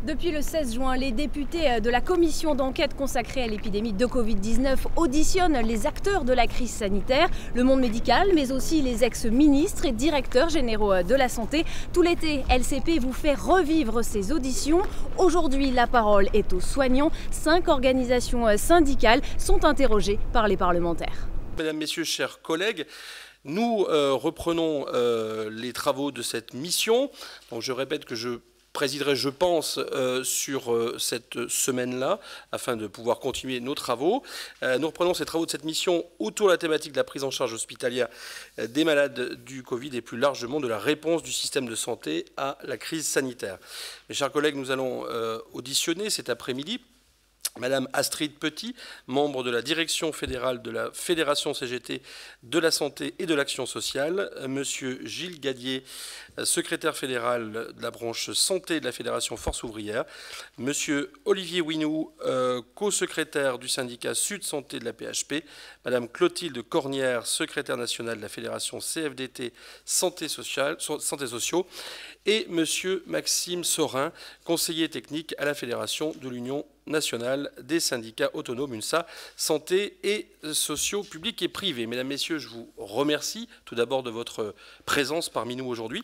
Depuis le 16 juin, les députés de la commission d'enquête consacrée à l'épidémie de Covid-19 auditionnent les acteurs de la crise sanitaire, le monde médical, mais aussi les ex-ministres et directeurs généraux de la santé. Tout l'été, LCP vous fait revivre ces auditions. Aujourd'hui, la parole est aux soignants. 5 organisations syndicales sont interrogées par les parlementaires. Mesdames, Messieurs, chers collègues, nous reprenons les travaux de cette mission. Donc, je répète que je présiderai, je pense, sur cette semaine-là, afin de pouvoir continuer nos travaux. Nous reprenons ces travaux de cette mission autour de la thématique de la prise en charge hospitalière des malades du Covid et plus largement de la réponse du système de santé à la crise sanitaire. Mes chers collègues, nous allons auditionner cet après-midi Madame Astrid Petit, membre de la direction fédérale de la Fédération CGT de la santé et de l'action sociale, Monsieur Gilles Gadier, secrétaire fédéral de la branche santé de la Fédération Force ouvrière, Monsieur Olivier Winou, co-secrétaire du syndicat Sud Santé de la PHP, Madame Clotilde Cornière, secrétaire nationale de la Fédération CFDT Santé Sociaux, et Monsieur Maxime Sorin, conseiller technique à la Fédération de l'Union nationale des syndicats autonomes, UNSA, santé et sociaux publics et privés. Mesdames, Messieurs, je vous remercie tout d'abord de votre présence parmi nous aujourd'hui.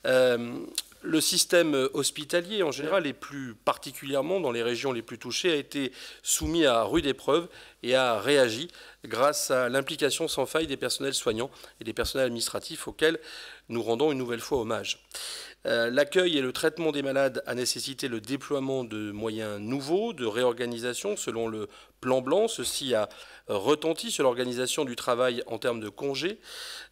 Le système hospitalier, en général, et plus particulièrement dans les régions les plus touchées, a été soumis à rude épreuve et a réagi grâce à l'implication sans faille des personnels soignants et des personnels administratifs auxquels nous rendons une nouvelle fois hommage. L'accueil et le traitement des malades a nécessité le déploiement de moyens nouveaux, de réorganisation selon le plan blanc. Ceci a retenti sur l'organisation du travail en termes de congés,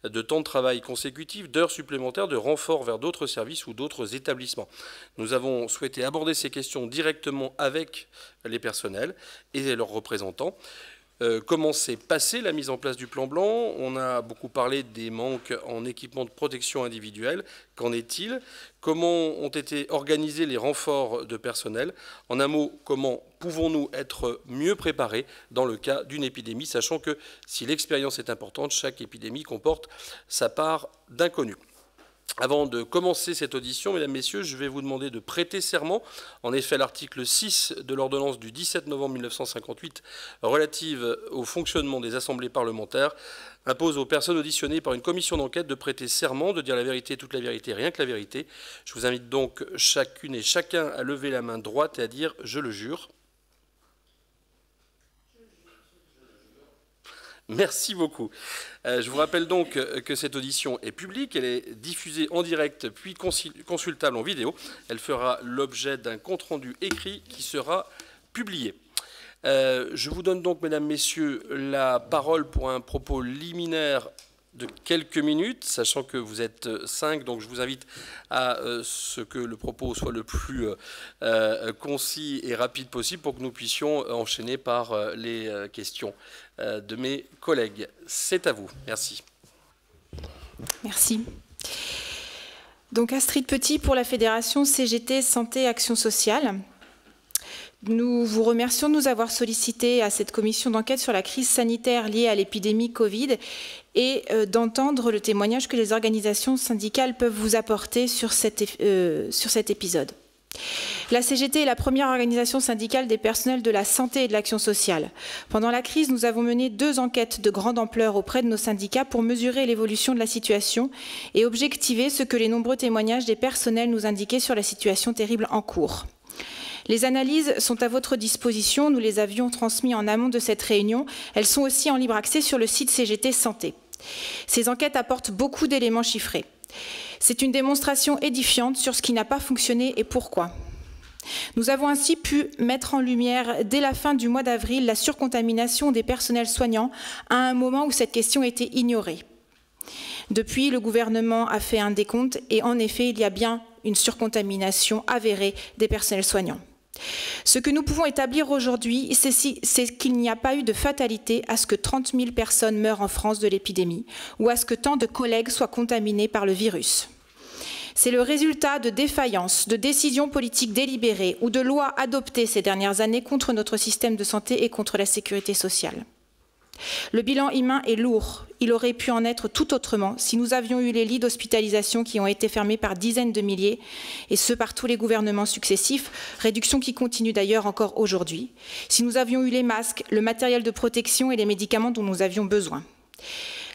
de temps de travail consécutifs, d'heures supplémentaires, de renforts vers d'autres services ou d'autres établissements. Nous avons souhaité aborder ces questions directement avec les personnels et leurs représentants. Comment s'est passée la mise en place du plan blanc? On a beaucoup parlé des manques en équipement de protection individuelle. Qu'en est-il? Comment ont été organisés les renforts de personnel? En un mot, comment pouvons-nous être mieux préparés dans le cas d'une épidémie, sachant que si l'expérience est importante, chaque épidémie comporte sa part d'inconnu. Avant de commencer cette audition, Mesdames, Messieurs, je vais vous demander de prêter serment. En effet, l'article 6 de l'ordonnance du 17 novembre 1958 relative au fonctionnement des assemblées parlementaires impose aux personnes auditionnées par une commission d'enquête de prêter serment, de dire la vérité, toute la vérité, rien que la vérité. Je vous invite donc chacune et chacun à lever la main droite et à dire « je le jure ». Merci beaucoup. Je vous rappelle donc que cette audition est publique, elle est diffusée en direct puis consultable en vidéo. Elle fera l'objet d'un compte-rendu écrit qui sera publié. Je vous donne donc, Mesdames, Messieurs, la parole pour un propos liminaire de quelques minutes, sachant que vous êtes 5, donc je vous invite à ce que le propos soit le plus concis et rapide possible pour que nous puissions enchaîner par les questions de mes collègues. C'est à vous. Merci. Merci. Donc Astrid Petit pour la Fédération CGT Santé Action Sociale. Nous vous remercions de nous avoir sollicité à cette commission d'enquête sur la crise sanitaire liée à l'épidémie Covid et d'entendre le témoignage que les organisations syndicales peuvent vous apporter sur cet épisode. La CGT est la première organisation syndicale des personnels de la santé et de l'action sociale. Pendant la crise, nous avons mené 2 enquêtes de grande ampleur auprès de nos syndicats pour mesurer l'évolution de la situation et objectiver ce que les nombreux témoignages des personnels nous indiquaient sur la situation terrible en cours. Les analyses sont à votre disposition, nous les avions transmises en amont de cette réunion. Elles sont aussi en libre accès sur le site CGT Santé. Ces enquêtes apportent beaucoup d'éléments chiffrés. C'est une démonstration édifiante sur ce qui n'a pas fonctionné et pourquoi. Nous avons ainsi pu mettre en lumière dès la fin du mois d'avril la surcontamination des personnels soignants à un moment où cette question était ignorée. Depuis, le gouvernement a fait un décompte et en effet, il y a bien une surcontamination avérée des personnels soignants. Ce que nous pouvons établir aujourd'hui, c'est qu'il n'y a pas eu de fatalité à ce que 30 000 personnes meurent en France de l'épidémie ou à ce que tant de collègues soient contaminés par le virus. C'est le résultat de défaillances, de décisions politiques délibérées ou de lois adoptées ces dernières années contre notre système de santé et contre la sécurité sociale. Le bilan humain est lourd. Il aurait pu en être tout autrement si nous avions eu les lits d'hospitalisation qui ont été fermés par dizaines de milliers, et ce par tous les gouvernements successifs, réduction qui continue d'ailleurs encore aujourd'hui, si nous avions eu les masques, le matériel de protection et les médicaments dont nous avions besoin.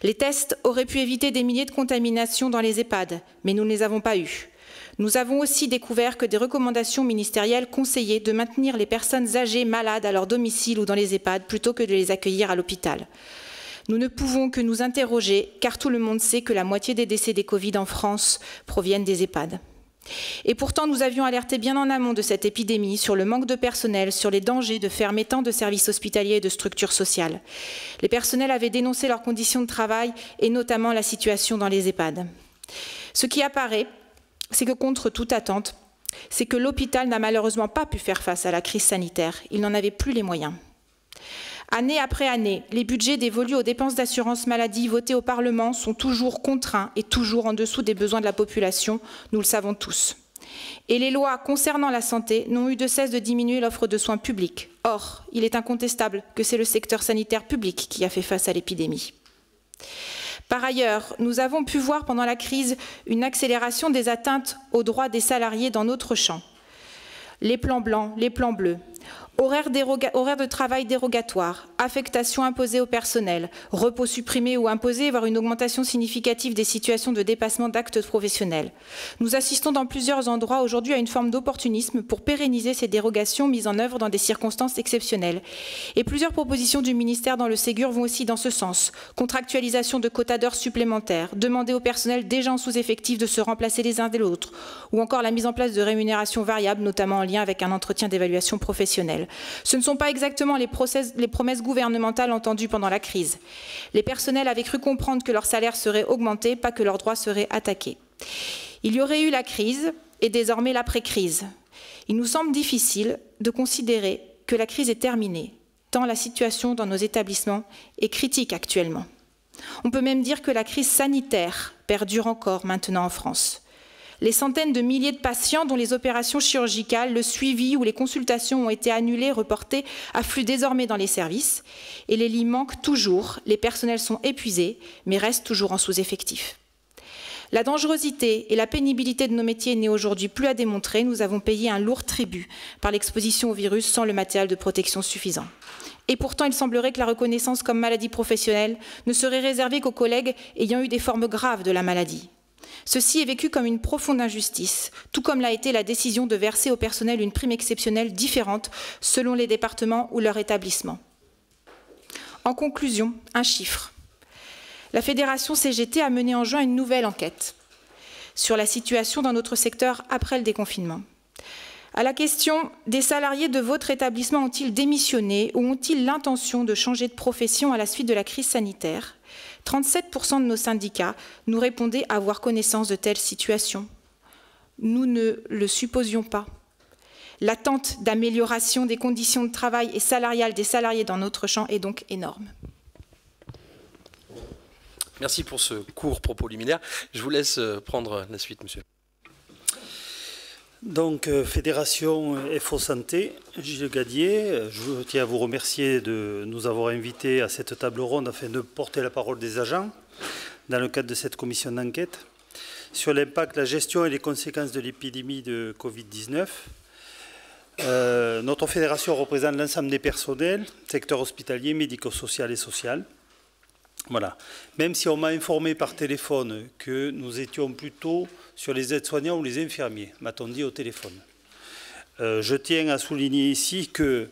Les tests auraient pu éviter des milliers de contaminations dans les EHPAD, mais nous ne les avons pas eus. Nous avons aussi découvert que des recommandations ministérielles conseillaient de maintenir les personnes âgées malades à leur domicile ou dans les EHPAD plutôt que de les accueillir à l'hôpital. Nous ne pouvons que nous interroger, car tout le monde sait que la moitié des décès des Covid en France proviennent des EHPAD. Et pourtant, nous avions alerté bien en amont de cette épidémie sur le manque de personnel, sur les dangers de fermer tant de services hospitaliers et de structures sociales. Les personnels avaient dénoncé leurs conditions de travail et notamment la situation dans les EHPAD. Ce qui apparaît, c'est que contre toute attente, c'est que l'hôpital n'a malheureusement pas pu faire face à la crise sanitaire. Il n'en avait plus les moyens. Année après année, les budgets dévolus aux dépenses d'assurance maladie votés au Parlement sont toujours contraints et toujours en dessous des besoins de la population, nous le savons tous. Et les lois concernant la santé n'ont eu de cesse de diminuer l'offre de soins publics. Or, il est incontestable que c'est le secteur sanitaire public qui a fait face à l'épidémie. Par ailleurs, nous avons pu voir pendant la crise une accélération des atteintes aux droits des salariés dans notre champ. Les plans blancs, les plans bleus, horaires de travail dérogatoires, affectation imposée au personnel, repos supprimé ou imposé, voire une augmentation significative des situations de dépassement d'actes professionnels. Nous assistons dans plusieurs endroits aujourd'hui à une forme d'opportunisme pour pérenniser ces dérogations mises en œuvre dans des circonstances exceptionnelles. Et plusieurs propositions du ministère dans le Ségur vont aussi dans ce sens. Contractualisation de quotas d'heures supplémentaires, demander au personnel déjà en sous-effectif de se remplacer les uns des autres, ou encore la mise en place de rémunérations variables, notamment en lien avec un entretien d'évaluation professionnelle. Ce ne sont pas exactement les promesses gouvernementales entendues pendant la crise. Les personnels avaient cru comprendre que leur salaire serait augmenté, pas que leurs droits seraient attaqués. Il y aurait eu la crise et désormais l'après-crise. Il nous semble difficile de considérer que la crise est terminée, tant la situation dans nos établissements est critique actuellement. On peut même dire que la crise sanitaire perdure encore maintenant en France. Les centaines de milliers de patients dont les opérations chirurgicales, le suivi ou les consultations ont été annulées, reportées, affluent désormais dans les services. Et les lits manquent toujours, les personnels sont épuisés, mais restent toujours en sous-effectif. La dangerosité et la pénibilité de nos métiers n'est aujourd'hui plus à démontrer. Nous avons payé un lourd tribut par l'exposition au virus sans le matériel de protection suffisant. Et pourtant, il semblerait que la reconnaissance comme maladie professionnelle ne serait réservée qu'aux collègues ayant eu des formes graves de la maladie. Ceci est vécu comme une profonde injustice, tout comme l'a été la décision de verser au personnel une prime exceptionnelle différente selon les départements ou leur établissement. En conclusion, un chiffre. La Fédération CGT a mené en juin une nouvelle enquête sur la situation dans notre secteur après le déconfinement. À la question « Des salariés de votre établissement ont-ils démissionné ou ont-ils l'intention de changer de profession à la suite de la crise sanitaire ?» 37% de nos syndicats nous répondaient avoir connaissance de telles situations. Nous ne le supposions pas. L'attente d'amélioration des conditions de travail et salariales des salariés dans notre champ est donc énorme. Merci pour ce court propos liminaire. Je vous laisse prendre la suite, monsieur. Donc, Fédération FO Santé, Gilles Gadier, je tiens à vous remercier de nous avoir invités à cette table ronde afin de porter la parole des agents dans le cadre de cette commission d'enquête sur l'impact, la gestion et les conséquences de l'épidémie de Covid-19. Notre fédération représente l'ensemble des personnels, secteur hospitalier, médico-social et social. Voilà. Même si on m'a informé par téléphone que nous étions plutôt sur les aides-soignants ou les infirmiers, m'a-t-on dit au téléphone. Je tiens à souligner ici que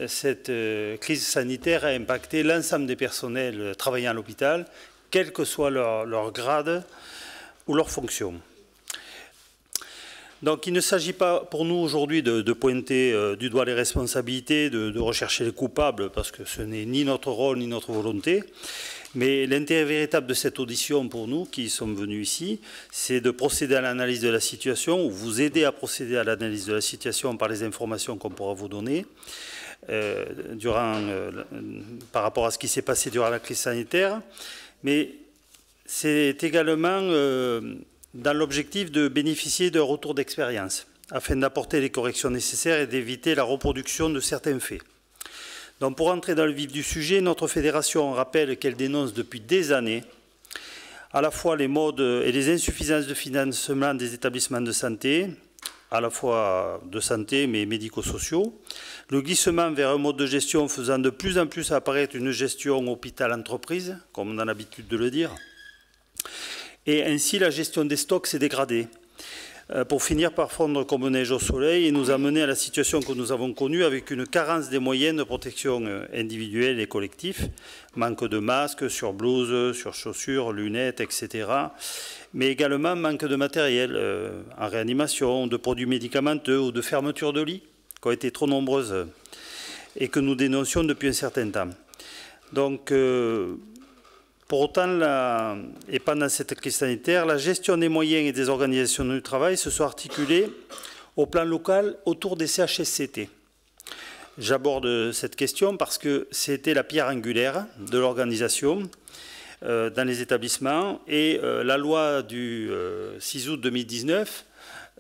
cette crise sanitaire a impacté l'ensemble des personnels travaillant à l'hôpital, quel que soit leur grade ou leur fonction. Donc il ne s'agit pas pour nous aujourd'hui de pointer du doigt les responsabilités, de rechercher les coupables, parce que ce n'est ni notre rôle ni notre volonté. Mais l'intérêt véritable de cette audition pour nous qui sommes venus ici, c'est de procéder à l'analyse de la situation, ou vous aider à procéder à l'analyse de la situation par les informations qu'on pourra vous donner par rapport à ce qui s'est passé durant la crise sanitaire. Mais c'est également dans l'objectif de bénéficier d'un retour d'expérience, afin d'apporter les corrections nécessaires et d'éviter la reproduction de certains faits. Donc pour entrer dans le vif du sujet, notre fédération rappelle qu'elle dénonce depuis des années à la fois les modes et les insuffisances de financement des établissements de santé, à la fois de santé mais médico-sociaux, le glissement vers un mode de gestion faisant de plus en plus apparaître une gestion hôpital-entreprise, comme on a l'habitude de le dire, et ainsi la gestion des stocks s'est dégradée, pour finir par fondre comme neige au soleil et nous amener à la situation que nous avons connue avec une carence des moyens de protection individuelle et collectif, manque de masques, sur blouses, sur chaussures, lunettes, etc. Mais également manque de matériel en réanimation, de produits médicamenteux ou de fermetures de lits, qui ont été trop nombreuses et que nous dénoncions depuis un certain temps. Donc, pour autant, et pendant cette crise sanitaire, la gestion des moyens et des organisations du travail se sont articulées au plan local autour des CHSCT. J'aborde cette question parce que c'était la pierre angulaire de l'organisation dans les établissements et la loi du 6 août 2019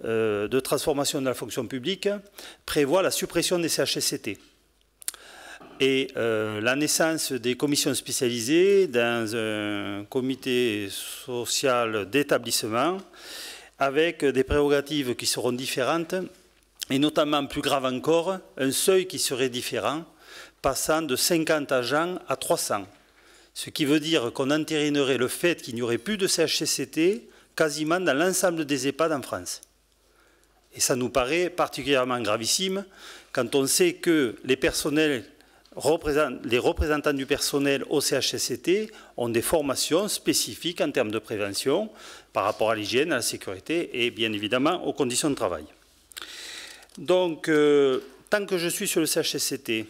de transformation de la fonction publique prévoit la suppression des CHSCT. Et la naissance des commissions spécialisées dans un comité social d'établissement avec des prérogatives qui seront différentes et notamment, plus grave encore, un seuil qui serait différent, passant de 50 agents à 300. Ce qui veut dire qu'on entérinerait le fait qu'il n'y aurait plus de CHSCT quasiment dans l'ensemble des EHPAD en France. Et ça nous paraît particulièrement gravissime quand on sait que les représentants du personnel au CHSCT ont des formations spécifiques en termes de prévention par rapport à l'hygiène, à la sécurité et bien évidemment aux conditions de travail. Donc, tant que je suis sur le CHSCT,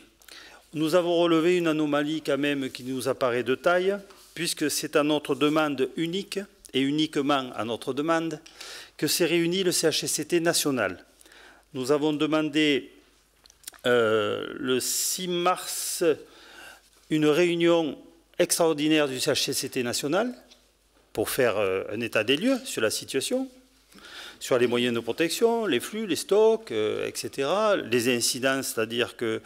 nous avons relevé une anomalie quand même qui nous apparaît de taille, puisque c'est à notre demande unique et uniquement à notre demande que s'est réuni le CHSCT national. Nous avons demandé le 6 mars une réunion extraordinaire du CHSCT national pour faire un état des lieux sur la situation, sur les moyens de protection, les flux, les stocks, etc. Les incidents, c'est-à-dire que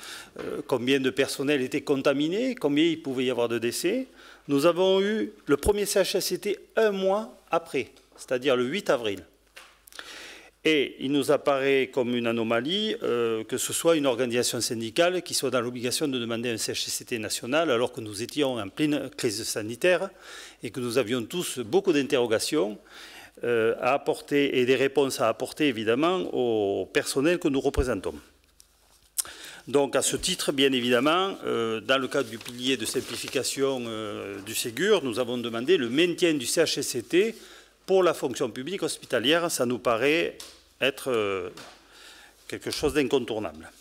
combien de personnel était contaminé, combien il pouvait y avoir de décès. Nous avons eu le premier CHSCT un mois après, c'est-à-dire le 8 avril. Et il nous apparaît comme une anomalie que ce soit une organisation syndicale qui soit dans l'obligation de demander un CHSCT national alors que nous étions en pleine crise sanitaire et que nous avions tous beaucoup d'interrogations à apporter et des réponses à apporter évidemment au personnel que nous représentons. Donc à ce titre, bien évidemment, dans le cadre du pilier de simplification du Ségur, nous avons demandé le maintien du CHSCT pour la fonction publique hospitalière. Ça nous paraît être quelque chose d'incontournable.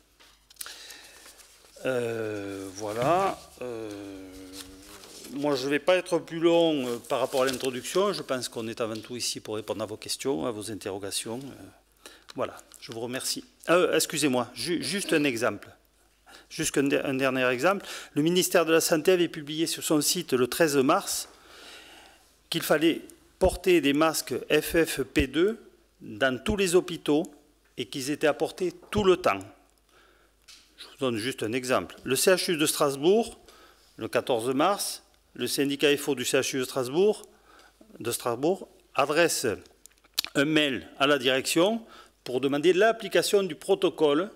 Voilà. Moi, je ne vais pas être plus long par rapport à l'introduction. Je pense qu'on est avant tout ici pour répondre à vos questions, à vos interrogations. Voilà, je vous remercie. Excusez-moi, juste un exemple. Juste un dernier exemple. Le ministère de la Santé avait publié sur son site le 13 mars qu'il fallait porter des masques FFP2 dans tous les hôpitaux et qu'ils étaient apportés tout le temps. Je vous donne juste un exemple. Le CHU de Strasbourg, le 14 mars, le syndicat FO du CHU de Strasbourg adresse un mail à la direction pour demander l'application du protocole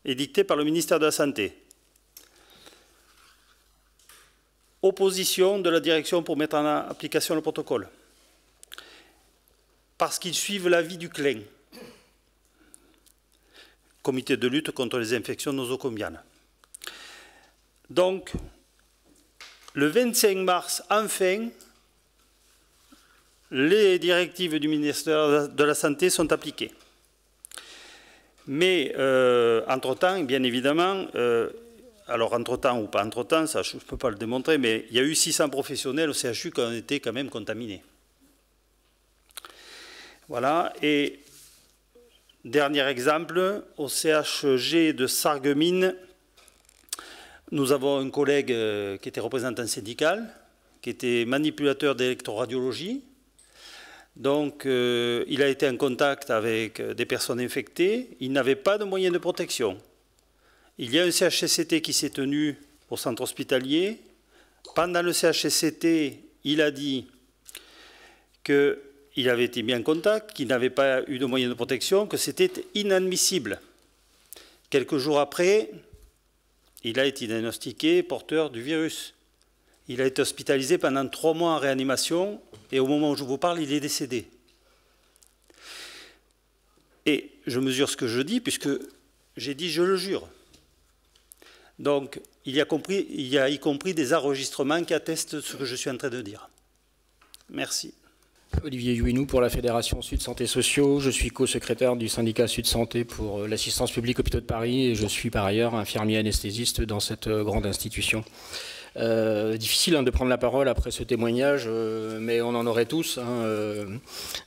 édicté par le ministère de la Santé. Opposition de la direction pour mettre en application le protocole. Parce qu'ils suivent l'avis du CLEN, Comité de lutte contre les infections nosocomiales. Donc, le 25 mars, enfin, les directives du ministère de la Santé sont appliquées. Mais, entre-temps, bien évidemment, alors entre-temps ou pas entre-temps, ça je ne peux pas le démontrer, mais il y a eu 600 professionnels au CHU qui ont été quand même contaminés. Voilà, et dernier exemple, au CHG de Sarreguemines, nous avons un collègue qui était représentant syndical, qui était manipulateur d'électroradiologie. Donc, il a été en contact avec des personnes infectées. Il n'avait pas de moyens de protection. il y a un CHSCT qui s'est tenu au centre hospitalier. Pendant le CHSCT, il a dit qu'il avait été mis en contact, qu'il n'avait pas eu de moyens de protection, que c'était inadmissible. Quelques jours après, il a été diagnostiqué porteur du virus. Il a été hospitalisé pendant 3 mois en réanimation et au moment où je vous parle, il est décédé. Et je mesure ce que je dis puisque j'ai dit « je le jure ». Donc, il y a y compris des enregistrements qui attestent ce que je suis en train de dire. Merci. Olivier Jouinou pour la Fédération Sud Santé Sociaux. Je suis co-secrétaire du syndicat Sud Santé pour l'assistance publique Hôpitaux de Paris et je suis par ailleurs infirmier anesthésiste dans cette grande institution. Difficile de prendre la parole après ce témoignage, mais on en aurait tous,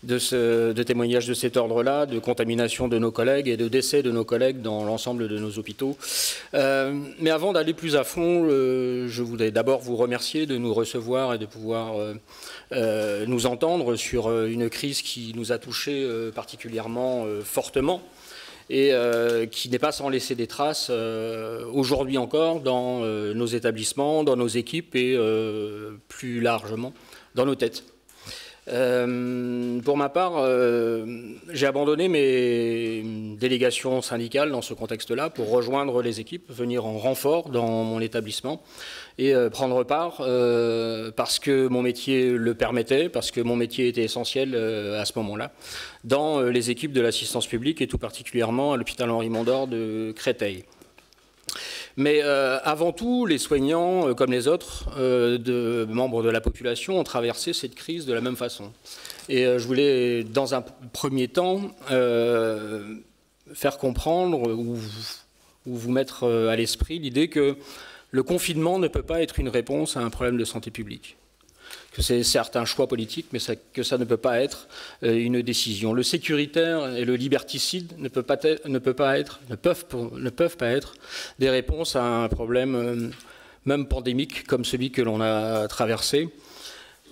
de témoignages de cet ordre-là, de contamination de nos collègues et de décès de nos collègues dans l'ensemble de nos hôpitaux. Mais avant d'aller plus à fond, je voudrais d'abord vous remercier de nous recevoir et de pouvoir nous entendre sur une crise qui nous a touchés particulièrement fortement et qui n'est pas sans laisser des traces aujourd'hui encore dans nos établissements, dans nos équipes et plus largement dans nos têtes. Pour ma part, j'ai abandonné mes délégations syndicales dans ce contexte-là pour rejoindre les équipes, venir en renfort dans mon établissement et prendre part parce que mon métier le permettait, parce que mon métier était essentiel à ce moment-là, dans les équipes de l'assistance publique et tout particulièrement à l'hôpital Henri Mondor de Créteil. Mais avant tout, les soignants, comme les autres membres de la population, ont traversé cette crise de la même façon. Et je voulais, dans un premier temps, faire comprendre ou vous mettre à l'esprit l'idée que le confinement ne peut pas être une réponse à un problème de santé publique. Que c'est certes un choix politique, mais que ça ne peut pas être une décision. Le sécuritaire et le liberticide ne peuvent pas être des réponses à un problème même pandémique comme celui que l'on a traversé.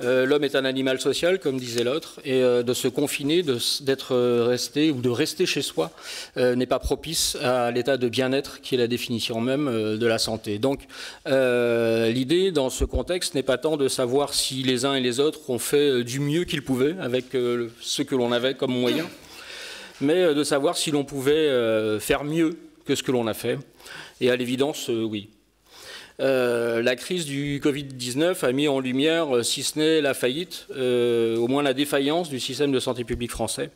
L'homme est un animal social, comme disait l'autre, et de se confiner, d'être resté ou de rester chez soi n'est pas propice à l'état de bien-être qui est la définition même de la santé. Donc l'idée dans ce contexte n'est pas tant de savoir si les uns et les autres ont fait du mieux qu'ils pouvaient avec ce que l'on avait comme moyen, mais de savoir si l'on pouvait faire mieux que ce que l'on a fait. Et à l'évidence, oui. La crise du Covid-19 a mis en lumière, si ce n'est la faillite, au moins la défaillance du système de santé publique français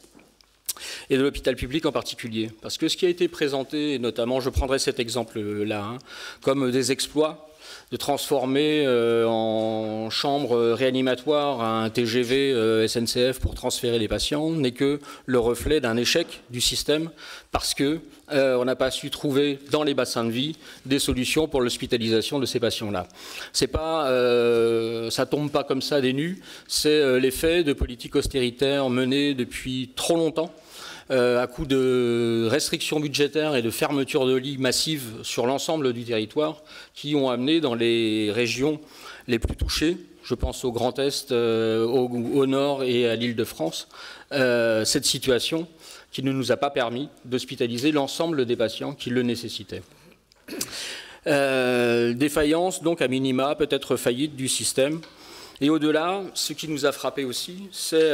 et de l'hôpital public en particulier. Parce que ce qui a été présenté, notamment, je prendrai cet exemple-là, comme des exploits, de transformer en chambre réanimatoire un TGV SNCF pour transférer les patients, n'est que le reflet d'un échec du système parce que on n'a pas su trouver dans les bassins de vie des solutions pour l'hospitalisation de ces patients-là. C'est pas, ça tombe pas comme ça des nues, c'est l'effet de politiques austéritaires menées depuis trop longtemps, à coup de restrictions budgétaires et de fermetures de lits massives sur l'ensemble du territoire qui ont amené dans les régions les plus touchées, je pense au Grand Est, au Nord et à l'Île-de-France, cette situation qui ne nous a pas permis d'hospitaliser l'ensemble des patients qui le nécessitaient. Défaillance, donc à minima, peut-être faillite du système. Et au-delà, ce qui nous a frappé aussi, c'est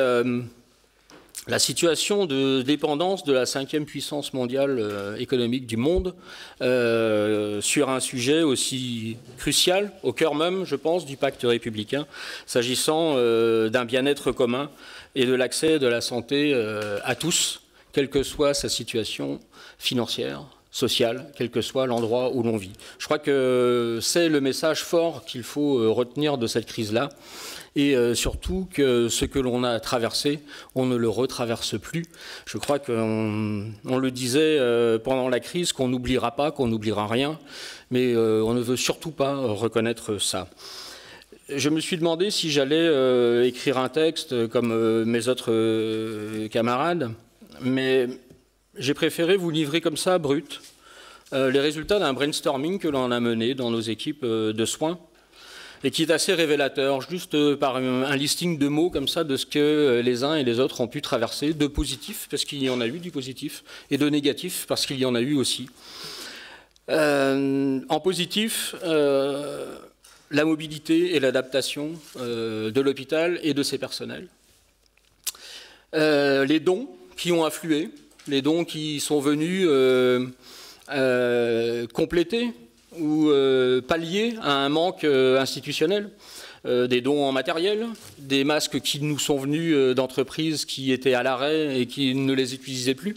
la situation de dépendance de la 5e puissance mondiale économique du monde sur un sujet aussi crucial, au cœur même, je pense, du pacte républicain, s'agissant d'un bien-être commun et de l'accès de la santé à tous, quelle que soit sa situation financière, sociale, quel que soit l'endroit où l'on vit. Je crois que c'est le message fort qu'il faut retenir de cette crise-là. Et surtout que ce que l'on a traversé, on ne le retraverse plus. Je crois qu'on le disait pendant la crise, qu'on n'oubliera pas, qu'on n'oubliera rien, mais on ne veut surtout pas reconnaître ça. Je me suis demandé si j'allais écrire un texte comme mes autres camarades, mais j'ai préféré vous livrer comme ça, brut, les résultats d'un brainstorming que l'on a mené dans nos équipes de soins, et qui est assez révélateur, juste par un listing de mots comme ça, de ce que les uns et les autres ont pu traverser, de positif, parce qu'il y en a eu du positif, et de négatif, parce qu'il y en a eu aussi. En positif, la mobilité et l'adaptation de l'hôpital et de ses personnels. Les dons qui ont afflué, les dons qui sont venus compléter ou pallier à un manque institutionnel. Des dons en matériel, des masques qui nous sont venus d'entreprises qui étaient à l'arrêt et qui ne les utilisaient plus.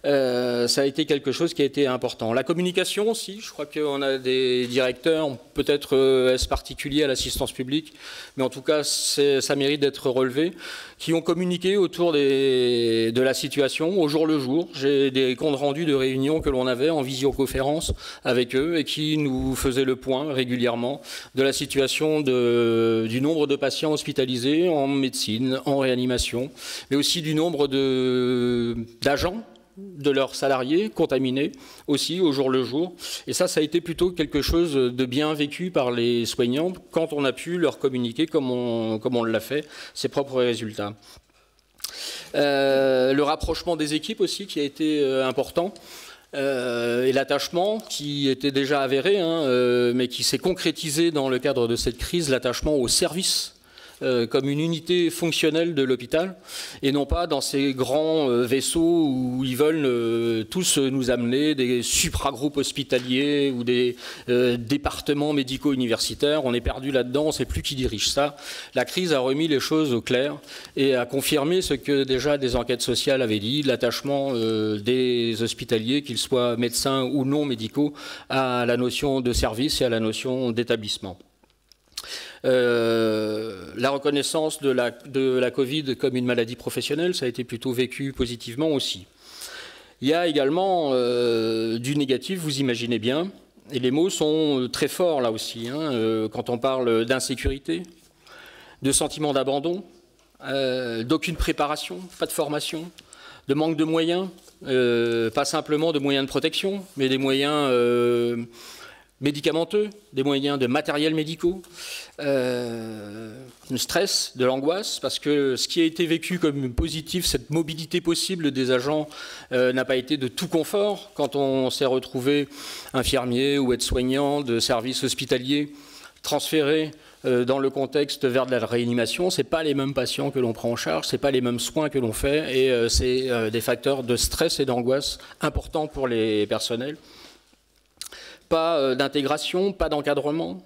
Ça a été quelque chose qui a été important. La communication aussi, je crois qu'on a des directeurs, peut-être est-ce particulier à l'assistance publique, mais en tout cas ça mérite d'être relevé, qui ont communiqué autour de la situation au jour le jour. J'ai des comptes rendus de réunions que l'on avait en visioconférence avec eux et qui nous faisaient le point régulièrement de la situation du nombre de patients hospitalisés en médecine, en réanimation, mais aussi du nombre d'agents, de leurs salariés contaminés aussi au jour le jour. Et ça a été plutôt quelque chose de bien vécu par les soignants quand on a pu leur communiquer comme on l'a fait, ses propres résultats. Le rapprochement des équipes aussi qui a été important. Et l'attachement qui était déjà avéré, mais qui s'est concrétisé dans le cadre de cette crise, l'attachement au service comme une unité fonctionnelle de l'hôpital et non pas dans ces grands vaisseaux où ils veulent tous nous amener des supragroupes hospitaliers ou des départements médicaux universitaires. On est perdu là-dedans, on ne sait plus qui dirige ça. La crise a remis les choses au clair et a confirmé ce que déjà des enquêtes sociales avaient dit, l'attachement des hospitaliers, qu'ils soient médecins ou non médicaux, à la notion de service et à la notion d'établissement. La reconnaissance de la Covid comme une maladie professionnelle, ça a été plutôt vécu positivement aussi. Il y a également du négatif, vous imaginez bien, et les mots sont très forts là aussi, quand on parle d'insécurité, de sentiment d'abandon, d'aucune préparation, pas de formation, de manque de moyens, pas simplement de moyens de protection, mais des moyens médicamenteux, des moyens de matériel médicaux, le stress, de l'angoisse, parce que ce qui a été vécu comme positif, cette mobilité possible des agents, n'a pas été de tout confort. Quand on s'est retrouvé infirmier ou aide-soignant de services hospitaliers transférés dans le contexte vers de la réanimation, ce n'est pas les mêmes patients que l'on prend en charge, ce n'est pas les mêmes soins que l'on fait, et c'est des facteurs de stress et d'angoisse importants pour les personnels. Pas d'intégration, pas d'encadrement,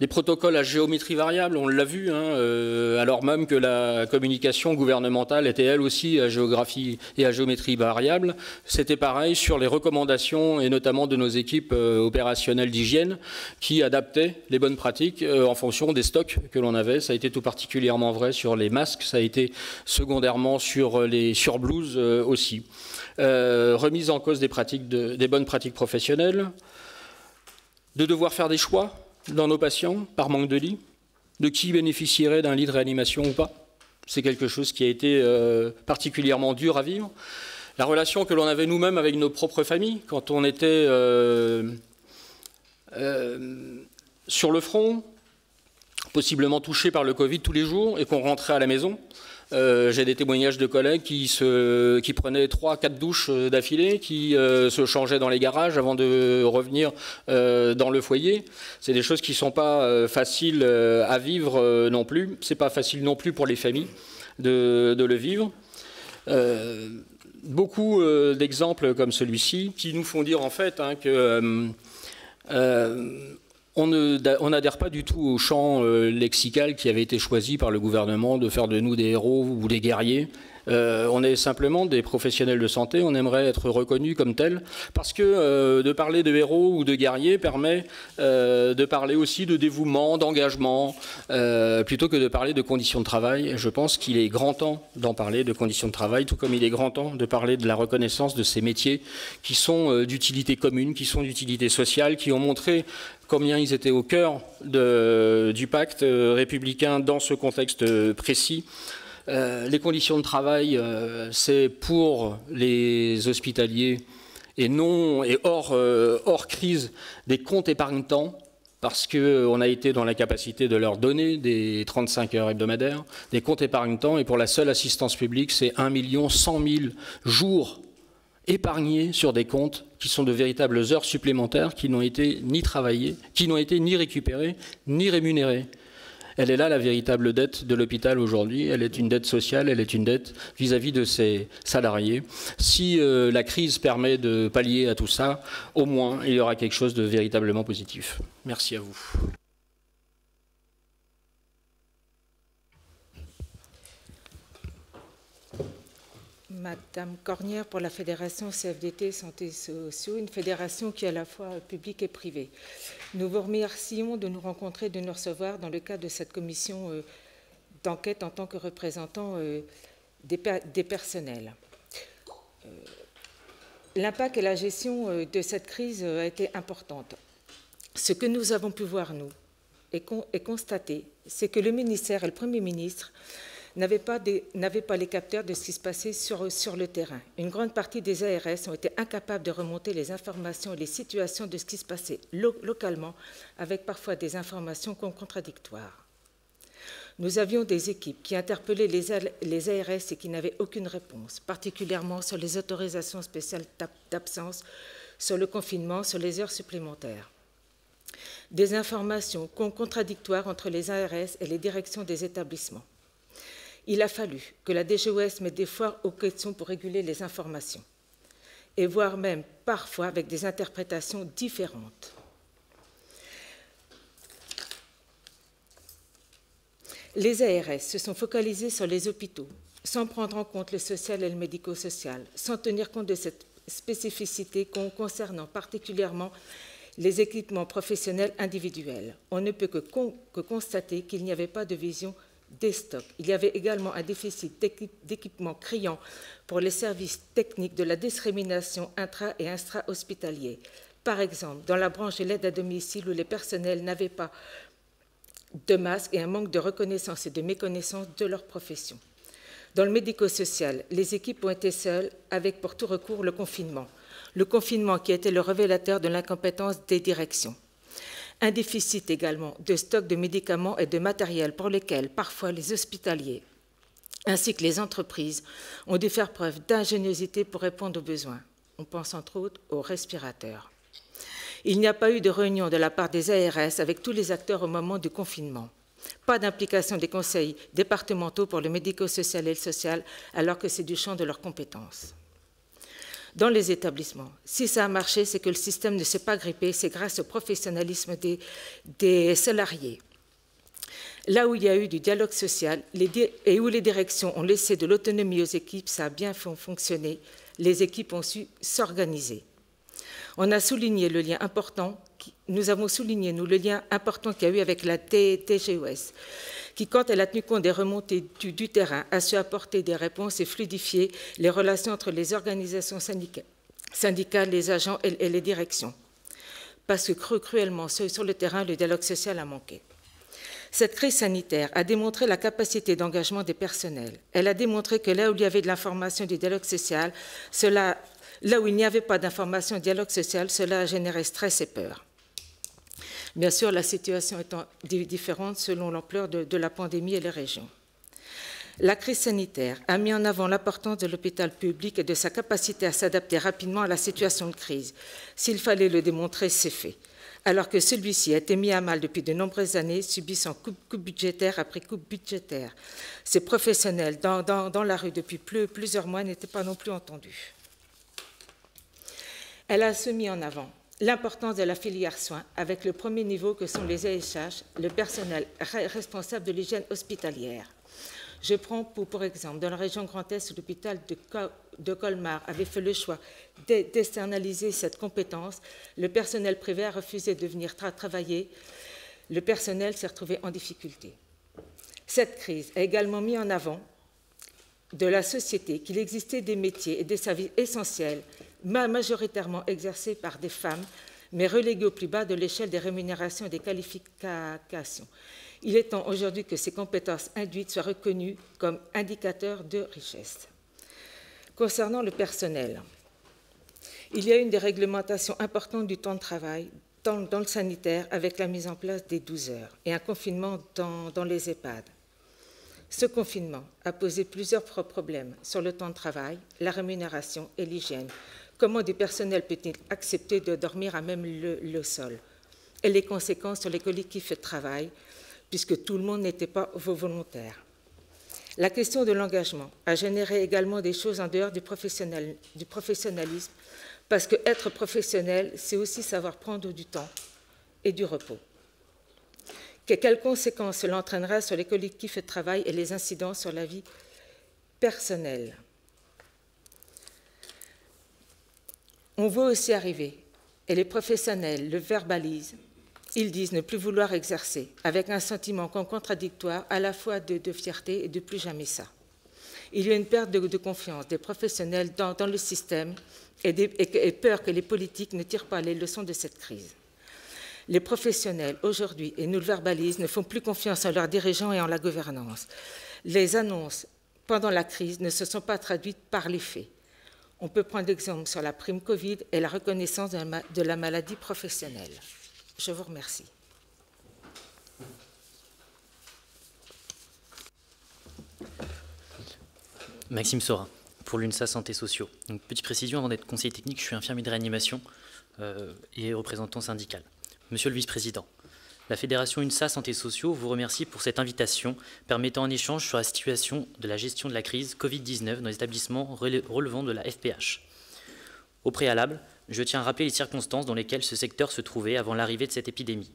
des protocoles à géométrie variable, on l'a vu, alors même que la communication gouvernementale était elle aussi à géographie et à géométrie variable. C'était pareil sur les recommandations et notamment de nos équipes opérationnelles d'hygiène qui adaptaient les bonnes pratiques en fonction des stocks que l'on avait. Ça a été tout particulièrement vrai sur les masques, ça a été secondairement sur les surblouses aussi. Remise en cause des bonnes pratiques professionnelles, de devoir faire des choix dans nos patients par manque de lit, de qui bénéficierait d'un lit de réanimation ou pas. C'est quelque chose qui a été particulièrement dur à vivre. La relation que l'on avait nous-mêmes avec nos propres familles, quand on était sur le front, possiblement touché par le Covid tous les jours, et qu'on rentrait à la maison. J'ai des témoignages de collègues qui prenaient 3-4 douches d'affilée, qui se changeaient dans les garages avant de revenir dans le foyer. C'est des choses qui ne sont pas faciles à vivre non plus. Ce n'est pas facile non plus pour les familles de le vivre. Beaucoup d'exemples comme celui-ci qui nous font dire en fait que on n'adhère pas du tout au champ lexical qui avait été choisi par le gouvernement de faire de nous des héros ou des guerriers. On est simplement des professionnels de santé, on aimerait être reconnus comme tels, parce que de parler de héros ou de guerriers permet de parler aussi de dévouement, d'engagement, plutôt que de parler de conditions de travail. Je pense qu'il est grand temps d'en parler de conditions de travail, tout comme il est grand temps de parler de la reconnaissance de ces métiers qui sont d'utilité commune, qui sont d'utilité sociale, qui ont montré combien ils étaient au cœur du pacte républicain dans ce contexte précis. Les conditions de travail, c'est pour les hospitaliers et hors crise des comptes épargne-temps, parce qu'on a été dans la capacité de leur donner des 35 heures hebdomadaires, des comptes épargne-temps, et pour la seule assistance publique, c'est 1 100 000 jours épargnés sur des comptes qui sont de véritables heures supplémentaires qui n'ont été ni travaillées, qui n'ont été ni récupérées, ni rémunérées. Elle est là la véritable dette de l'hôpital aujourd'hui. Elle est une dette sociale, elle est une dette vis-à-vis de ses salariés. Si la crise permet de pallier à tout ça, au moins il y aura quelque chose de véritablement positif. Merci à vous. Madame Cornière pour la Fédération CFDT Santé Sociaux, une fédération qui est à la fois publique et privée. Nous vous remercions de nous rencontrer, de nous recevoir dans le cadre de cette commission d'enquête en tant que représentant des personnels. L'impact et la gestion de cette crise a été importante. Ce que nous avons pu voir, nous, et constater, c'est que le ministère et le Premier ministre n'avaient pas les capteurs de ce qui se passait sur le terrain. Une grande partie des ARS ont été incapables de remonter les informations et les situations de ce qui se passait localement, avec parfois des informations contradictoires. Nous avions des équipes qui interpellaient les ARS et qui n'avaient aucune réponse, particulièrement sur les autorisations spéciales d'absence, sur le confinement, sur les heures supplémentaires. Des informations contradictoires entre les ARS et les directions des établissements. Il a fallu que la DGOS mette des foires aux questions pour réguler les informations, et voire même parfois avec des interprétations différentes. Les ARS se sont focalisés sur les hôpitaux, sans prendre en compte le social et le médico-social, sans tenir compte de cette spécificité concernant particulièrement les équipements professionnels individuels. On ne peut que constater qu'il n'y avait pas de vision des stocks. Il y avait également un déficit d'équipements criant pour les services techniques de la discrimination intra- et extra-hospitalier. Par exemple, dans la branche de l'aide à domicile où les personnels n'avaient pas de masques et un manque de reconnaissance et de méconnaissance de leur profession. Dans le médico-social, les équipes ont été seules avec pour tout recours le confinement. Le confinement qui a été le révélateur de l'incompétence des directions. Un déficit également de stock de médicaments et de matériel pour lesquels parfois les hospitaliers ainsi que les entreprises ont dû faire preuve d'ingéniosité pour répondre aux besoins. On pense entre autres aux respirateurs. Il n'y a pas eu de réunion de la part des ARS avec tous les acteurs au moment du confinement. Pas d'implication des conseils départementaux pour le médico-social et le social alors que c'est du champ de leurs compétences. Dans les établissements, si ça a marché, c'est que le système ne s'est pas grippé, c'est grâce au professionnalisme des salariés. Là où il y a eu du dialogue social et où les directions ont laissé de l'autonomie aux équipes, ça a bien fonctionné. Les équipes ont su s'organiser. On a souligné le lien important, nous avons souligné, nous, le lien important qu'il y a eu avec la DGOS, qui, quand elle a tenu compte des remontées du terrain, a su apporter des réponses et fluidifier les relations entre les organisations syndicales, les agents et les directions. Parce que cruellement, sur le terrain, le dialogue social a manqué. Cette crise sanitaire a démontré la capacité d'engagement des personnels. Elle a démontré que là où il y avait de l'information du dialogue social, là où il n'y avait pas d'information du dialogue social, cela a généré stress et peur. Bien sûr, la situation étant différente selon l'ampleur de la pandémie et les régions. La crise sanitaire a mis en avant l'importance de l'hôpital public et de sa capacité à s'adapter rapidement à la situation de crise. S'il fallait le démontrer, c'est fait. Alors que celui-ci a été mis à mal depuis de nombreuses années, subissant coupe budgétaire après coupe budgétaire. Ces professionnels dans la rue depuis plusieurs mois n'étaient pas non plus entendus. Elle a aussi mis en avant l'importance de la filière soins avec le premier niveau que sont les ASH, le personnel responsable de l'hygiène hospitalière. Je prends pour exemple, dans la région Grand Est, où l'hôpital de Colmar avait fait le choix d'externaliser cette compétence, le personnel privé a refusé de venir travailler, le personnel s'est retrouvé en difficulté. Cette crise a également mis en avant de la société qu'il existait des métiers et des services essentiels majoritairement exercés par des femmes, mais relégués au plus bas de l'échelle des rémunérations et des qualifications. Il est temps aujourd'hui que ces compétences induites soient reconnues comme indicateurs de richesse. Concernant le personnel, il y a une déréglementation importante du temps de travail dans le sanitaire avec la mise en place des 12 heures et un confinement dans les EHPAD. Ce confinement a posé plusieurs problèmes sur le temps de travail, la rémunération et l'hygiène. Comment du personnel peut-il accepter de dormir à même le sol? Et les conséquences sur les collectifs de travail, puisque tout le monde n'était pas volontaire. La question de l'engagement a généré également des choses en dehors du professionnalisme, parce que être professionnel, c'est aussi savoir prendre du temps et du repos. Quelles conséquences cela entraînera sur les collectifs de travail et les incidences sur la vie personnelle? On voit aussi arriver, et les professionnels le verbalisent, ils disent ne plus vouloir exercer, avec un sentiment contradictoire à la fois de fierté et de plus jamais ça. Il y a une perte de confiance des professionnels dans le système et peur que les politiques ne tirent pas les leçons de cette crise. Les professionnels, aujourd'hui, et nous le verbalisent, ne font plus confiance en leurs dirigeants et en la gouvernance. Les annonces pendant la crise ne se sont pas traduites par les faits. On peut prendre l'exemple sur la prime Covid et la reconnaissance de la maladie professionnelle. Je vous remercie. Maxime Sorin, pour l'UNSA Santé Sociaux. Donc, petite précision, avant d'être conseiller technique, je suis infirmier de réanimation et représentant syndical. Monsieur le vice-président, la Fédération UNSA Santé Sociaux vous remercie pour cette invitation permettant un échange sur la situation de la gestion de la crise Covid-19 dans les établissements relevant de la FPH. Au préalable, je tiens à rappeler les circonstances dans lesquelles ce secteur se trouvait avant l'arrivée de cette épidémie.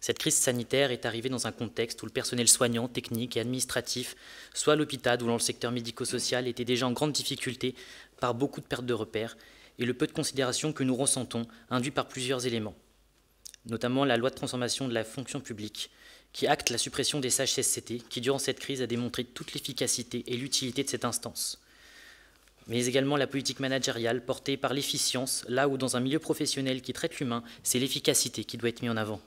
Cette crise sanitaire est arrivée dans un contexte où le personnel soignant, technique et administratif, soit à l'hôpital ou dans le secteur médico-social, était déjà en grande difficulté par beaucoup de pertes de repères et le peu de considération que nous ressentons induit par plusieurs éléments, notamment la loi de transformation de la fonction publique, qui acte la suppression des CHSCT, qui durant cette crise a démontré toute l'efficacité et l'utilité de cette instance, mais également la politique managériale portée par l'efficience, là où dans un milieu professionnel qui traite l'humain, c'est l'efficacité qui doit être mise en avant.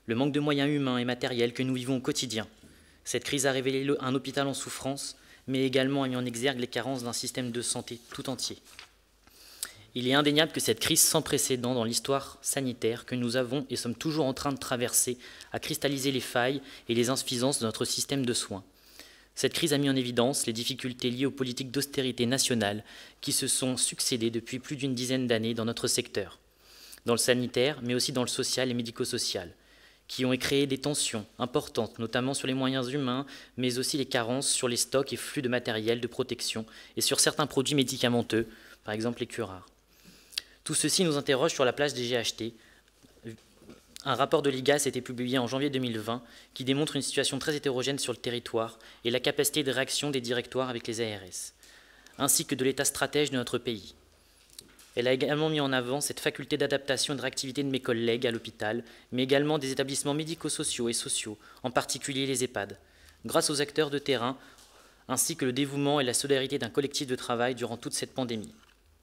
Le manque de moyens humains et matériels que nous vivons au quotidien. Cette crise a révélé un hôpital en souffrance, mais également a mis en exergue les carences d'un système de santé tout entier. Il est indéniable que cette crise sans précédent dans l'histoire sanitaire que nous avons et sommes toujours en train de traverser a cristallisé les failles et les insuffisances de notre système de soins. Cette crise a mis en évidence les difficultés liées aux politiques d'austérité nationales qui se sont succédées depuis plus d'une dizaine d'années dans notre secteur, dans le sanitaire, mais aussi dans le social et médico-social, qui ont créé des tensions importantes, notamment sur les moyens humains, mais aussi les carences sur les stocks et flux de matériel de protection et sur certains produits médicamenteux, par exemple les curares. Tout ceci nous interroge sur la place des GHT. Un rapport de l'IGAS a été publié en janvier 2020 qui démontre une situation très hétérogène sur le territoire et la capacité de réaction des directoires avec les ARS, ainsi que de l'état stratège de notre pays. Elle a également mis en avant cette faculté d'adaptation et de réactivité de mes collègues à l'hôpital, mais également des établissements médico-sociaux et sociaux, en particulier les EHPAD, grâce aux acteurs de terrain, ainsi que le dévouement et la solidarité d'un collectif de travail durant toute cette pandémie.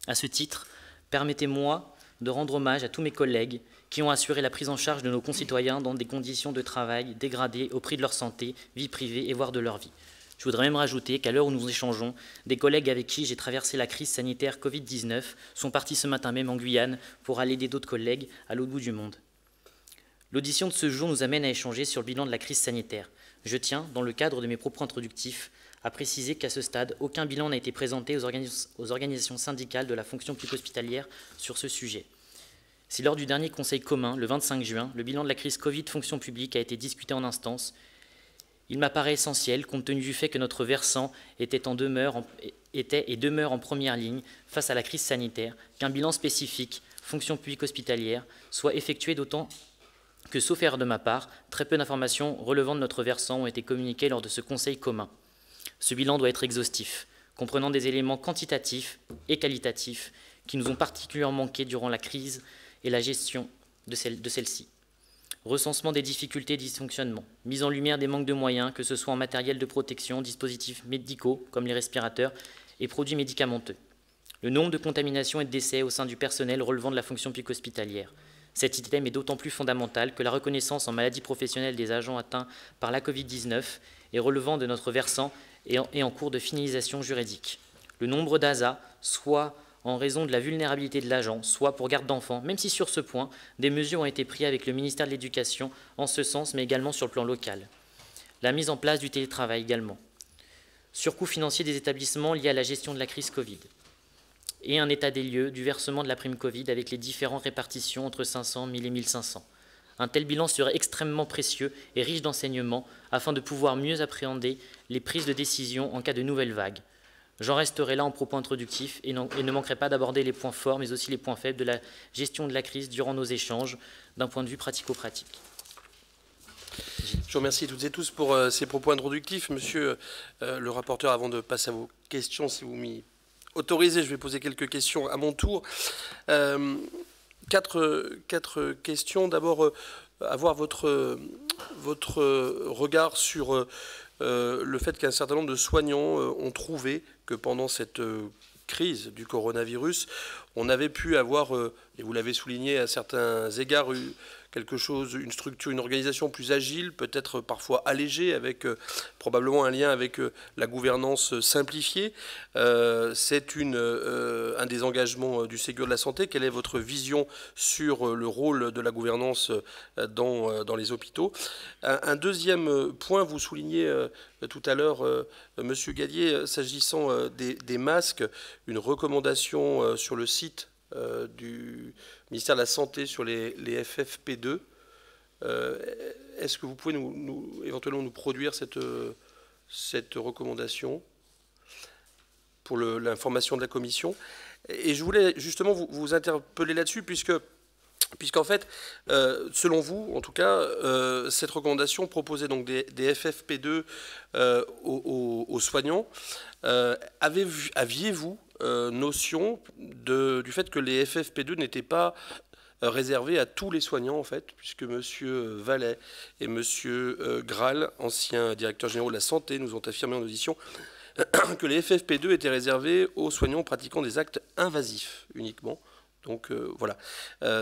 À ce titre, permettez-moi de rendre hommage à tous mes collègues qui ont assuré la prise en charge de nos concitoyens dans des conditions de travail dégradées au prix de leur santé, vie privée et voire de leur vie. Je voudrais même rajouter qu'à l'heure où nous échangeons, des collègues avec qui j'ai traversé la crise sanitaire Covid-19 sont partis ce matin même en Guyane pour aller aider d'autres collègues à l'autre bout du monde. L'audition de ce jour nous amène à échanger sur le bilan de la crise sanitaire. Je tiens, dans le cadre de mes propos introductifs, à préciser qu'à ce stade, aucun bilan n'a été présenté aux organisations syndicales de la fonction publique hospitalière sur ce sujet. Si lors du dernier conseil commun, le 25 juin, le bilan de la crise Covid fonction publique a été discuté en instance, il m'apparaît essentiel, compte tenu du fait que notre versant était et demeure en première ligne face à la crise sanitaire, qu'un bilan spécifique, fonction publique hospitalière, soit effectué, d'autant que, sauf erreur de ma part, très peu d'informations relevant de notre versant ont été communiquées lors de ce conseil commun. Ce bilan doit être exhaustif, comprenant des éléments quantitatifs et qualitatifs qui nous ont particulièrement manqué durant la crise et la gestion de celle-ci. Recensement des difficultés et dysfonctionnements, mise en lumière des manques de moyens, que ce soit en matériel de protection, dispositifs médicaux comme les respirateurs et produits médicamenteux. Le nombre de contaminations et de décès au sein du personnel relevant de la fonction publique hospitalière. Cet item est d'autant plus fondamental que la reconnaissance en maladie professionnelle des agents atteints par la Covid-19 et relevant de notre versant est en cours de finalisation juridique. Le nombre d'ASA, soit en raison de la vulnérabilité de l'agent, soit pour garde d'enfants, même si sur ce point, des mesures ont été prises avec le ministère de l'Éducation en ce sens, mais également sur le plan local. La mise en place du télétravail également. surcoût financier des établissements liés à la gestion de la crise Covid, et un état des lieux du versement de la prime Covid avec les différentes répartitions entre 500, 1000 et 1500. Un tel bilan serait extrêmement précieux et riche d'enseignements afin de pouvoir mieux appréhender les prises de décision en cas de nouvelles vagues. J'en resterai là en propos introductifs et ne manquerai pas d'aborder les points forts mais aussi les points faibles de la gestion de la crise durant nos échanges d'un point de vue pratico-pratique. Je vous remercie toutes et tous pour ces propos introductifs. Monsieur le rapporteur, avant de passer à vos questions, si vous m'y autorisez, je vais poser quelques questions à mon tour. Quatre questions. D'abord, avoir votre regard sur le fait qu'un certain nombre de soignants ont trouvé que pendant cette crise du coronavirus, on avait pu avoir, et vous l'avez souligné à certains égards, quelque chose, une structure, une organisation plus agile, peut-être parfois allégée, avec probablement un lien avec la gouvernance simplifiée. C'est un des engagements du Ségur de la Santé. Quelle est votre vision sur le rôle de la gouvernance dans les hôpitaux? Un deuxième point, vous soulignez tout à l'heure, Monsieur Gallier, s'agissant des masques, une recommandation sur le site du ministère de la Santé sur les FFP2. Est-ce que vous pouvez éventuellement nous produire cette recommandation pour l'information de la Commission? Et je voulais justement vous interpeller là-dessus, puisqu'en fait, selon vous, en tout cas, cette recommandation proposait donc des FFP2 aux soignants. Aviez-vous notion du fait que les FFP2 n'étaient pas réservés à tous les soignants, en fait, puisque M. Vallet et M. Graal, anciens directeurs généraux de la santé, nous ont affirmé en audition que les FFP2 étaient réservés aux soignants pratiquant des actes invasifs uniquement. Donc voilà,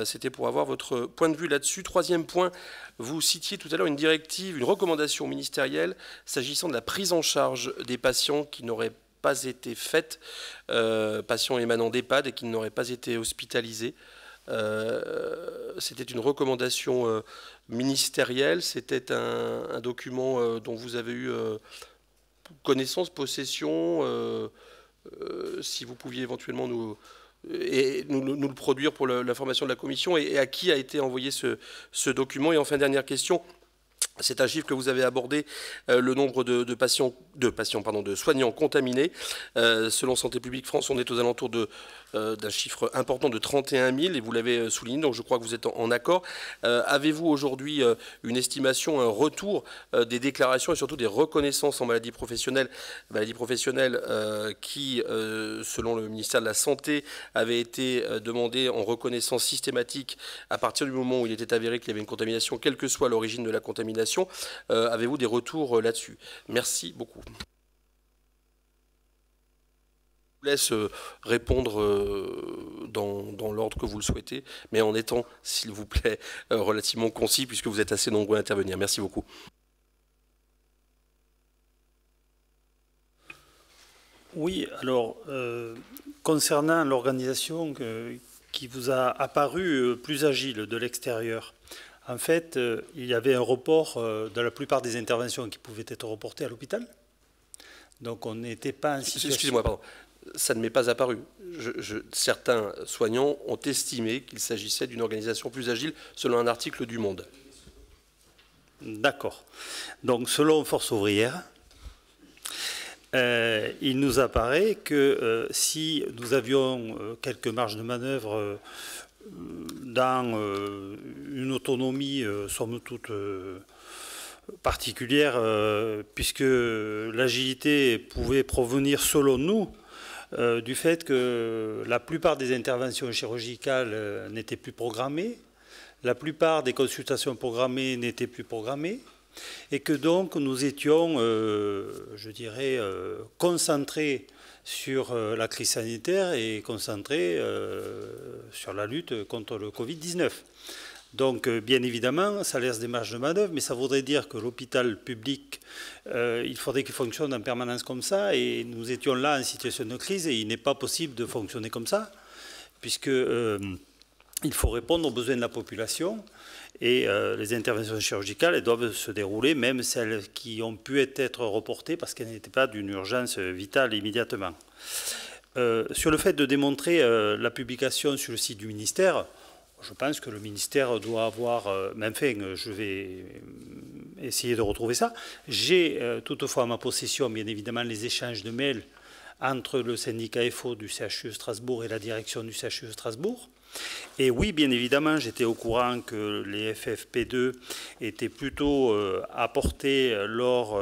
c'était pour avoir votre point de vue là-dessus. Troisième point, vous citiez tout à l'heure une directive, une recommandation ministérielle s'agissant de la prise en charge des patients qui n'auraient pas été faite, patients émanant d'EHPAD et qui n'auraient pas été hospitalisés. C'était une recommandation ministérielle, c'était un document dont vous avez eu connaissance, possession, si vous pouviez éventuellement nous le produire pour l'information de la Commission, et à qui a été envoyé ce document. Et enfin, dernière question. C'est un chiffre que vous avez abordé, le nombre de soignants contaminés. Selon Santé publique France, on est aux alentours d'un chiffre important de 31 000, et vous l'avez souligné, donc je crois que vous êtes en accord. Avez-vous aujourd'hui une estimation, un retour des déclarations et surtout des reconnaissances en maladie professionnelle qui, selon le ministère de la Santé, avaient été demandées en reconnaissance systématique à partir du moment où il était avéré qu'il y avait une contamination, quelle que soit l'origine de la contamination? Avez-vous des retours là-dessus? Merci beaucoup. Je vous laisse répondre dans l'ordre que vous le souhaitez, mais en étant, s'il vous plaît, relativement concis, puisque vous êtes assez nombreux à intervenir. Merci beaucoup. Oui, alors, concernant l'organisation qui vous a apparu plus agile de l'extérieur, en fait, il y avait un report de la plupart des interventions qui pouvaient être reportées à l'hôpital. Donc on n'était pas en situation... Excusez-moi, pardon. Ça ne m'est pas apparu. Certains soignants ont estimé qu'il s'agissait d'une organisation plus agile selon un article du Monde. D'accord. Donc selon Force ouvrière, il nous apparaît que si nous avions quelques marges de manœuvre dans une autonomie, somme toute, particulière, puisque l'agilité pouvait provenir, selon nous, du fait que la plupart des interventions chirurgicales n'étaient plus programmées, la plupart des consultations programmées n'étaient plus programmées, et que donc nous étions, je dirais, concentrés sur la crise sanitaire et concentrés sur la lutte contre le Covid-19. Donc, bien évidemment, ça laisse des marges de manœuvre, mais ça voudrait dire que l'hôpital public, il faudrait qu'il fonctionne en permanence comme ça, et nous étions là en situation de crise, et il n'est pas possible de fonctionner comme ça, puisque il faut répondre aux besoins de la population. Et les interventions chirurgicales, elles doivent se dérouler, même celles qui ont pu être reportées parce qu'elles n'étaient pas d'une urgence vitale immédiatement. Sur le fait de démontrer la publication sur le site du ministère, je pense que le ministère doit avoir... mais enfin, je vais essayer de retrouver ça. J'ai toutefois à ma possession, bien évidemment, les échanges de mails entre le syndicat FO du CHU Strasbourg et la direction du CHU Strasbourg. Et oui, bien évidemment, j'étais au courant que les FFP2 étaient plutôt apportés dans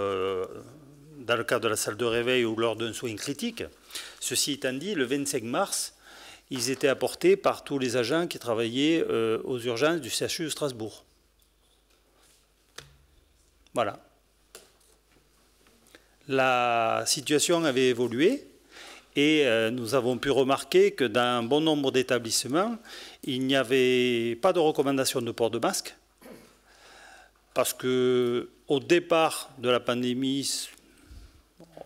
le cadre de la salle de réveil ou lors d'un soin critique. Ceci étant dit, le 25 mars, ils étaient apportés par tous les agents qui travaillaient aux urgences du CHU de Strasbourg. Voilà. La situation avait évolué. Et nous avons pu remarquer que dans un bon nombre d'établissements, il n'y avait pas de recommandation de port de masque, parce qu'au départ de la pandémie,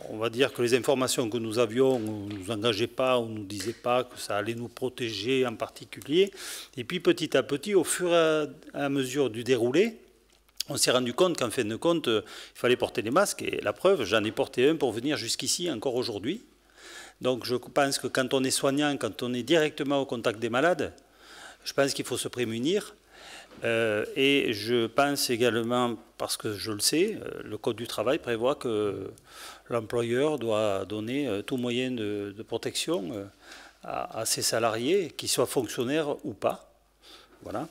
on va dire que les informations que nous avions ne nous engageaient pas, on ne nous disait pas que ça allait nous protéger en particulier. Et puis petit à petit, au fur et à mesure du déroulé, on s'est rendu compte qu'en fin de compte, il fallait porter des masques. Et la preuve, j'en ai porté un pour venir jusqu'ici encore aujourd'hui. Donc je pense que quand on est soignant, quand on est directement au contact des malades, je pense qu'il faut se prémunir. Et je pense également, parce que je le sais, le Code du travail prévoit que l'employeur doit donner tout moyen de protection à ses salariés, qu'ils soient fonctionnaires ou pas. Voilà.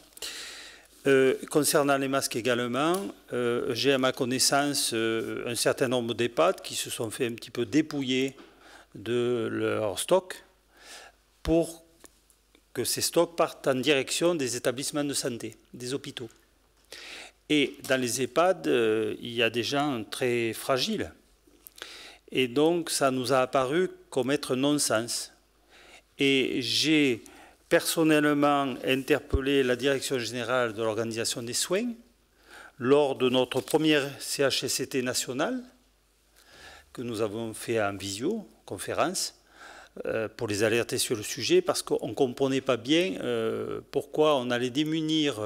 Concernant les masques également, j'ai à ma connaissance un certain nombre d'EHPAD qui se sont fait un petit peu dépouiller de leur stock pour que ces stocks partent en direction des établissements de santé, des hôpitaux. Et dans les EHPAD, il y a des gens très fragiles. Et donc, ça nous a apparu comme être non-sens. Et j'ai personnellement interpellé la Direction générale de l'organisation des soins lors de notre première CHSCT nationale, que nous avons fait en visioconférence, pour les alerter sur le sujet, parce qu'on ne comprenait pas bien pourquoi on allait démunir.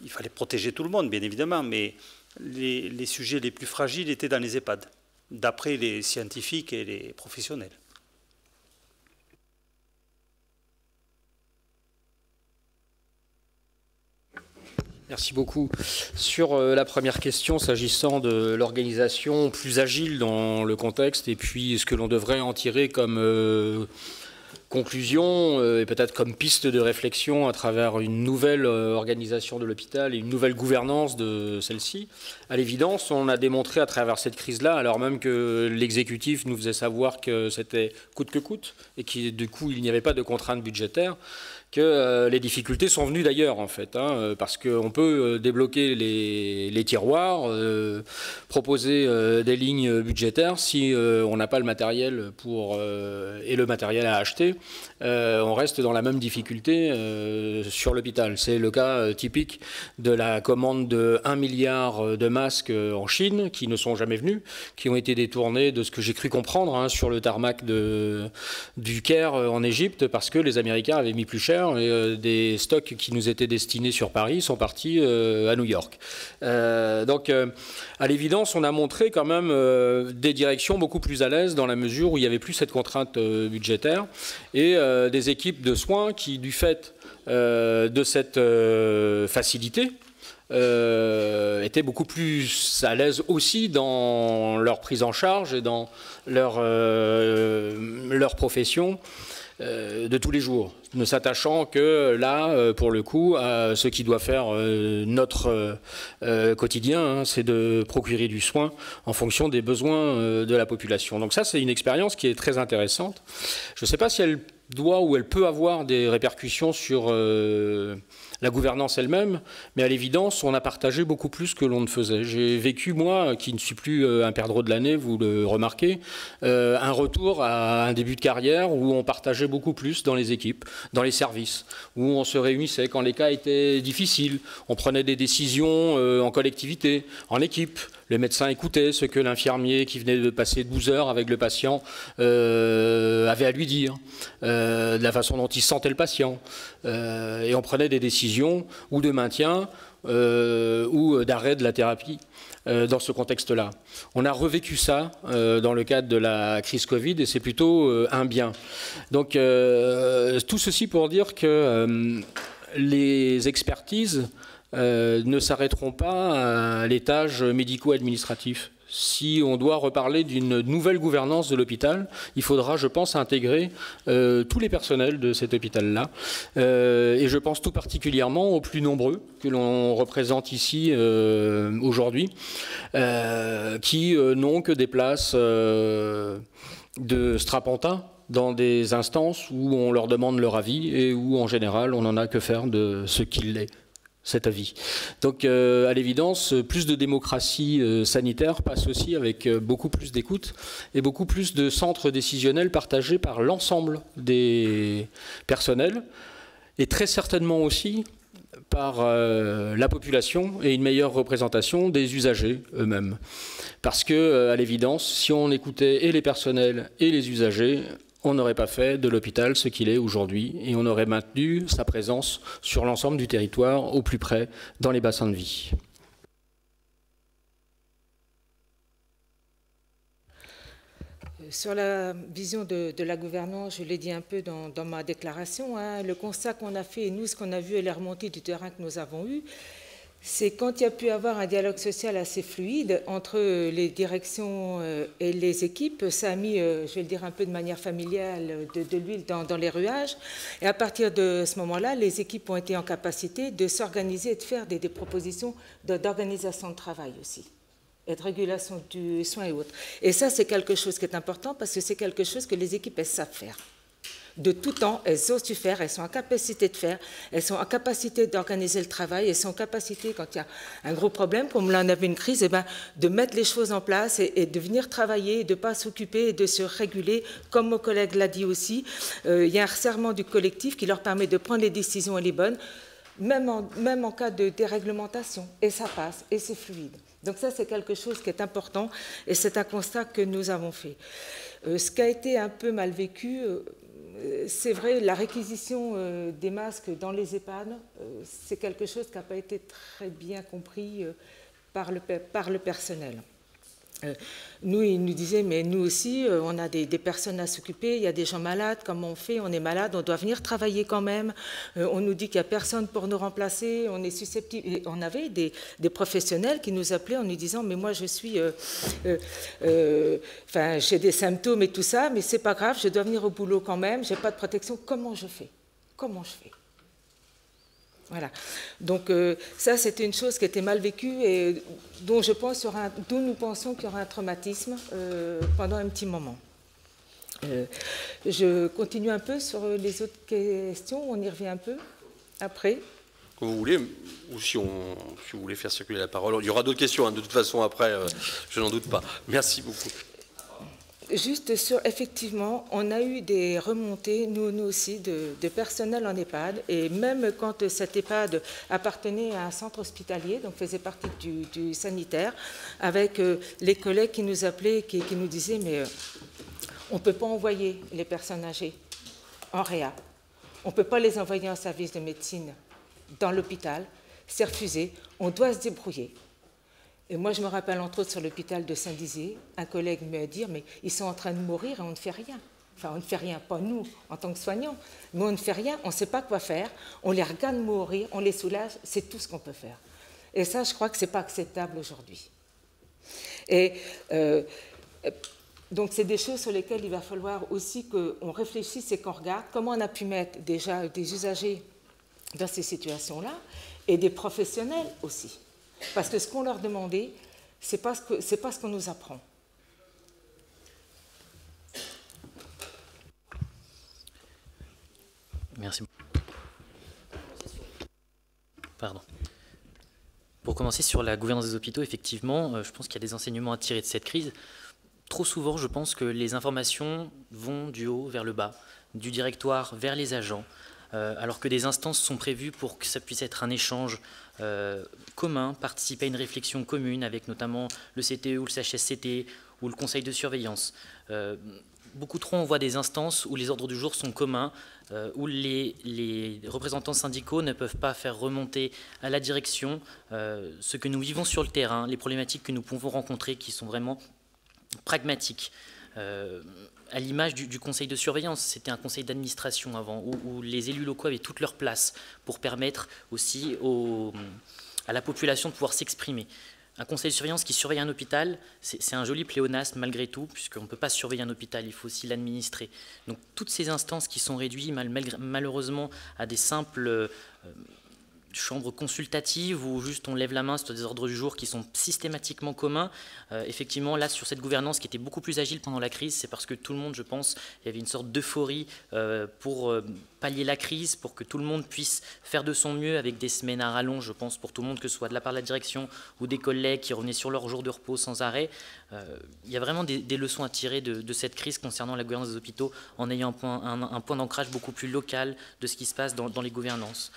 Il fallait protéger tout le monde, bien évidemment, mais les sujets les plus fragiles étaient dans les EHPAD, d'après les scientifiques et les professionnels. Merci beaucoup. Sur la première question, s'agissant de l'organisation plus agile dans le contexte, et puis ce que l'on devrait en tirer comme conclusion et peut-être comme piste de réflexion à travers une nouvelle organisation de l'hôpital et une nouvelle gouvernance de celle-ci. À l'évidence, on a démontré à travers cette crise-là, alors même que l'exécutif nous faisait savoir que c'était coûte que coûte et que du coup il n'y avait pas de contraintes budgétaires, que les difficultés sont venues d'ailleurs en fait, parce qu'on peut débloquer les tiroirs, proposer des lignes budgétaires. Si on n'a pas le matériel et le matériel à acheter, on reste dans la même difficulté sur l'hôpital. C'est le cas typique de la commande de 1 milliard de masques en Chine qui ne sont jamais venus, qui ont été détournés de ce que j'ai cru comprendre sur le tarmac du Caire en Égypte, parce que les Américains avaient mis plus cher et des stocks qui nous étaient destinés sur Paris sont partis à New York. Donc à l'évidence, on a montré quand même des directions beaucoup plus à l'aise dans la mesure où il n'y avait plus cette contrainte budgétaire et des équipes de soins qui, du fait de cette facilité, étaient beaucoup plus à l'aise aussi dans leur prise en charge et dans leur profession de tous les jours, ne s'attachant que là, pour le coup, à ce qui doit faire notre quotidien, c'est de procurer du soin en fonction des besoins de la population. Donc ça, c'est une expérience qui est très intéressante. Je ne sais pas si elle doit ou elle peut avoir des répercussions sur la gouvernance elle-même, mais à l'évidence, on a partagé beaucoup plus que l'on ne faisait. J'ai vécu, moi, qui ne suis plus un perdreau de l'année, vous le remarquez, un retour à un début de carrière où on partageait beaucoup plus dans les équipes, dans les services, où on se réunissait quand les cas étaient difficiles, on prenait des décisions en collectivité, en équipe. Le médecin écoutait ce que l'infirmier qui venait de passer 12 heures avec le patient avait à lui dire, de la façon dont il sentait le patient. Et on prenait des décisions ou de maintien ou d'arrêt de la thérapie dans ce contexte-là. On a revécu ça dans le cadre de la crise Covid et c'est plutôt un bien. Donc tout ceci pour dire que les expertises ne s'arrêteront pas à l'étage médico-administratif. Si on doit reparler d'une nouvelle gouvernance de l'hôpital, il faudra, je pense, intégrer tous les personnels de cet hôpital-là. Et je pense tout particulièrement aux plus nombreux que l'on représente ici aujourd'hui, qui n'ont que des places de strapontin dans des instances où on leur demande leur avis et où, en général, on n'en a que faire de ce qu'il est. Cet avis. Donc, à l'évidence, plus de démocratie sanitaire passe aussi avec beaucoup plus d'écoute et beaucoup plus de centres décisionnels partagés par l'ensemble des personnels et très certainement aussi par la population et une meilleure représentation des usagers eux-mêmes. Parce que, à l'évidence, si on écoutait et les personnels et les usagers, on n'aurait pas fait de l'hôpital ce qu'il est aujourd'hui et on aurait maintenu sa présence sur l'ensemble du territoire au plus près dans les bassins de vie. Sur la vision de la gouvernance, je l'ai dit un peu dans ma déclaration, hein, le constat qu'on a fait et nous, ce qu'on a vu et les remontées du terrain que nous avons eues, c'est quand il y a pu avoir un dialogue social assez fluide entre les directions et les équipes, ça a mis, je vais le dire un peu de manière familiale, de l'huile dans les rouages. Et à partir de ce moment-là, les équipes ont été en capacité de s'organiser et de faire des propositions d'organisation de travail aussi, et de régulation du soin et autres. Et ça, c'est quelque chose qui est important parce que c'est quelque chose que les équipes, elles savent faire. De tout temps, elles osent faire, elles sont en capacité de faire, elles sont en capacité d'organiser le travail, elles sont en capacité, quand il y a un gros problème, comme là on avait une crise, eh ben, de mettre les choses en place et de venir travailler, de ne pas s'occuper et de se réguler, comme mon collègue l'a dit aussi. Il y a un resserrement du collectif qui leur permet de prendre les décisions les bonnes, même en cas de déréglementation, et ça passe, et c'est fluide. Donc ça, c'est quelque chose qui est important, et c'est un constat que nous avons fait. Ce qui a été un peu mal vécu, c'est vrai, la réquisition des masques dans les EHPAD, c'est quelque chose qui n'a pas été très bien compris par le personnel. Nous, ils nous disaient, mais nous aussi, on a des personnes à s'occuper, il y a des gens malades, comment on fait? On est malade, on doit venir travailler quand même. On nous dit qu'il n'y a personne pour nous remplacer, on est susceptible. Et on avait des professionnels qui nous appelaient en nous disant, mais moi je suis, j'ai des symptômes et tout ça, mais c'est pas grave, je dois venir au boulot quand même, j'ai pas de protection, comment je fais? Comment je fais? Voilà. Donc ça, c'était une chose qui était mal vécue et dont nous pensons qu'il y aura un traumatisme pendant un petit moment. Je continue un peu sur les autres questions, on y revient un peu après. Comme vous voulez, ou si vous voulez faire circuler la parole. Il y aura d'autres questions, hein, de toute façon, après, je n'en doute pas. Merci beaucoup. Juste sur, effectivement, on a eu des remontées, nous aussi, de personnel en EHPAD, et même quand cet EHPAD appartenait à un centre hospitalier, donc faisait partie du sanitaire, avec les collègues qui nous appelaient, qui nous disaient, mais on ne peut pas envoyer les personnes âgées en réa, on ne peut pas les envoyer en service de médecine dans l'hôpital, c'est refusé, on doit se débrouiller. Et moi, je me rappelle, entre autres, sur l'hôpital de Saint-Dizier, un collègue me dit, mais ils sont en train de mourir et on ne fait rien. Enfin, on ne fait rien, pas nous, en tant que soignants, mais on ne fait rien, on ne sait pas quoi faire, on les regarde mourir, on les soulage, c'est tout ce qu'on peut faire. Et ça, je crois que ce n'est pas acceptable aujourd'hui. Et donc, c'est des choses sur lesquelles il va falloir aussi qu'on réfléchisse et qu'on regarde comment on a pu mettre déjà des usagers dans ces situations-là et des professionnels aussi. Parce que ce qu'on leur demandait, ce n'est pas ce qu'on nous apprend. Merci. Pardon. Pour commencer sur la gouvernance des hôpitaux, effectivement, je pense qu'il y a des enseignements à tirer de cette crise. Trop souvent, je pense que les informations vont du haut vers le bas, du directoire vers les agents, alors que des instances sont prévues pour que ça puisse être un échange commun, participer à une réflexion commune avec notamment le CTE ou le CHSCT ou le conseil de surveillance. Beaucoup trop, on voit des instances où les ordres du jour sont communs, où les représentants syndicaux ne peuvent pas faire remonter à la direction ce que nous vivons sur le terrain, les problématiques que nous pouvons rencontrer qui sont vraiment pragmatiques. À l'image du conseil de surveillance, c'était un conseil d'administration avant, où les élus locaux avaient toute leur place pour permettre aussi à la population de pouvoir s'exprimer. Un conseil de surveillance qui surveille un hôpital, c'est un joli pléonasme malgré tout, puisqu'on ne peut pas surveiller un hôpital, il faut aussi l'administrer. Donc toutes ces instances qui sont réduites malheureusement à des simples chambres consultatives où juste on lève la main sur des ordres du jour qui sont systématiquement communs. Effectivement, là, sur cette gouvernance qui était beaucoup plus agile pendant la crise, c'est parce que tout le monde, je pense, il y avait une sorte d'euphorie pour pallier la crise, pour que tout le monde puisse faire de son mieux avec des semaines à rallonge, je pense, pour tout le monde, que ce soit de la part de la direction ou des collègues qui revenaient sur leur jour de repos sans arrêt. Il y a vraiment des leçons à tirer de cette crise concernant la gouvernance des hôpitaux en ayant un point d'ancrage beaucoup plus local de ce qui se passe dans les gouvernances.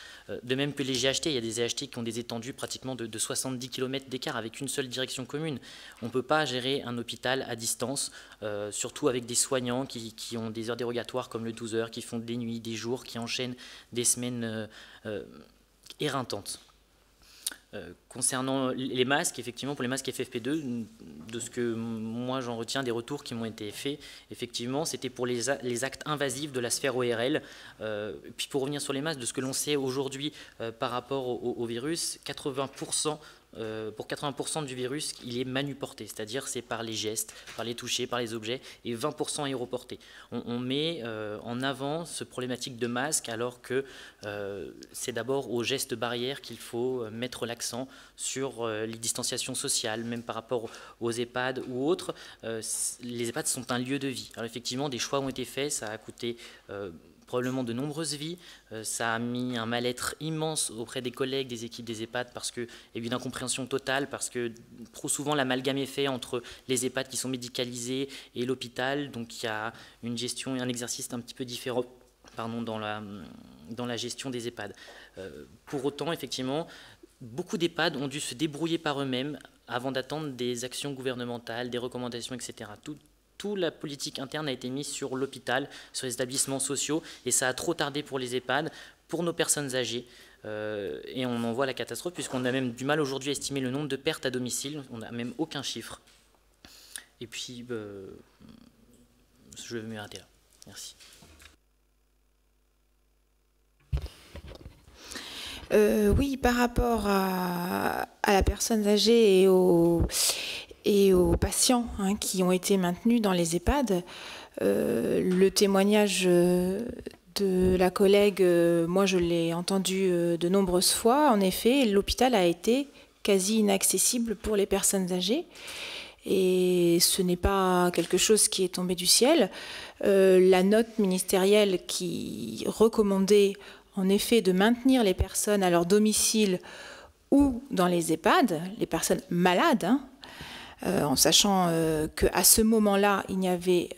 De même que les GHT, il y a des GHT qui ont des étendues pratiquement de 70 km d'écart avec une seule direction commune. On ne peut pas gérer un hôpital à distance, surtout avec des soignants qui ont des heures dérogatoires comme le 12 heures, qui font des nuits, des jours, qui enchaînent des semaines éreintantes. Concernant les masques, effectivement, pour les masques FFP2, de ce que moi j'en retiens des retours qui m'ont été faits, effectivement, c'était pour les actes invasifs de la sphère ORL. Puis pour revenir sur les masques, de ce que l'on sait aujourd'hui par rapport au virus, 80%. Pour 80% du virus, il est manuporté, c'est-à-dire c'est par les gestes, par les touchés, par les objets, et 20% aéroporté. On met en avant ce problématique de masque alors que c'est d'abord aux gestes barrières qu'il faut mettre l'accent sur les distanciations sociales, même par rapport aux EHPAD ou autres. Les EHPAD sont un lieu de vie. Alors effectivement, des choix ont été faits, ça a coûté probablement de nombreuses vies, ça a mis un mal-être immense auprès des collègues, des équipes des EHPAD, parce qu'il y a eu une incompréhension totale, parce que trop souvent l'amalgame est fait entre les EHPAD qui sont médicalisés et l'hôpital, donc il y a une gestion et un exercice un petit peu différent dans la gestion des EHPAD. Pour autant, effectivement, beaucoup d'EHPAD ont dû se débrouiller par eux-mêmes avant d'attendre des actions gouvernementales, des recommandations, etc. Toute la politique interne a été mise sur l'hôpital, sur les établissements sociaux, et ça a trop tardé pour les EHPAD, pour nos personnes âgées. Et on en voit la catastrophe, puisqu'on a même du mal aujourd'hui à estimer le nombre de pertes à domicile, on n'a même aucun chiffre. Et puis, je vais m'arrêter là. Merci. Oui, par rapport à la personne âgée et aux patients qui ont été maintenus dans les EHPAD, le témoignage de la collègue, moi je l'ai entendu de nombreuses fois. En effet, l'hôpital a été quasi inaccessible pour les personnes âgées. Et ce n'est pas quelque chose qui est tombé du ciel. La note ministérielle qui recommandait en effet de maintenir les personnes à leur domicile ou dans les EHPAD, les personnes malades, en sachant qu'à ce moment-là, il n'y avait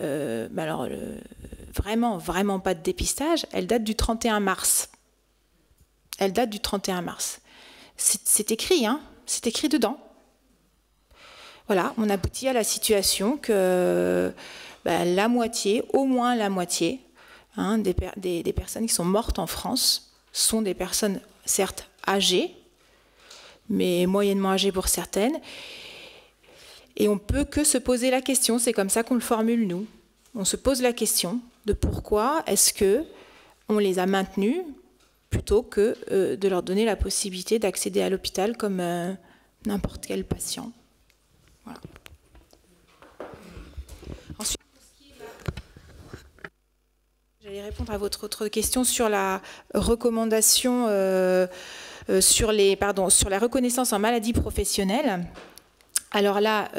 vraiment pas de dépistage, elle date du 31 mars. Elle date du 31 mars. C'est écrit, c'est écrit dedans. Voilà, on aboutit à la situation que la moitié, au moins la moitié, des personnes qui sont mortes en France sont des personnes, certes, âgées, mais moyennement âgées pour certaines. Et on ne peut que se poser la question, c'est comme ça qu'on le formule nous. On se pose la question de pourquoi est-ce qu'on les a maintenus plutôt que de leur donner la possibilité d'accéder à l'hôpital comme n'importe quel patient. Voilà. Ensuite, j'allais répondre à votre autre question sur la recommandation, sur la reconnaissance en maladie professionnelle. Alors là,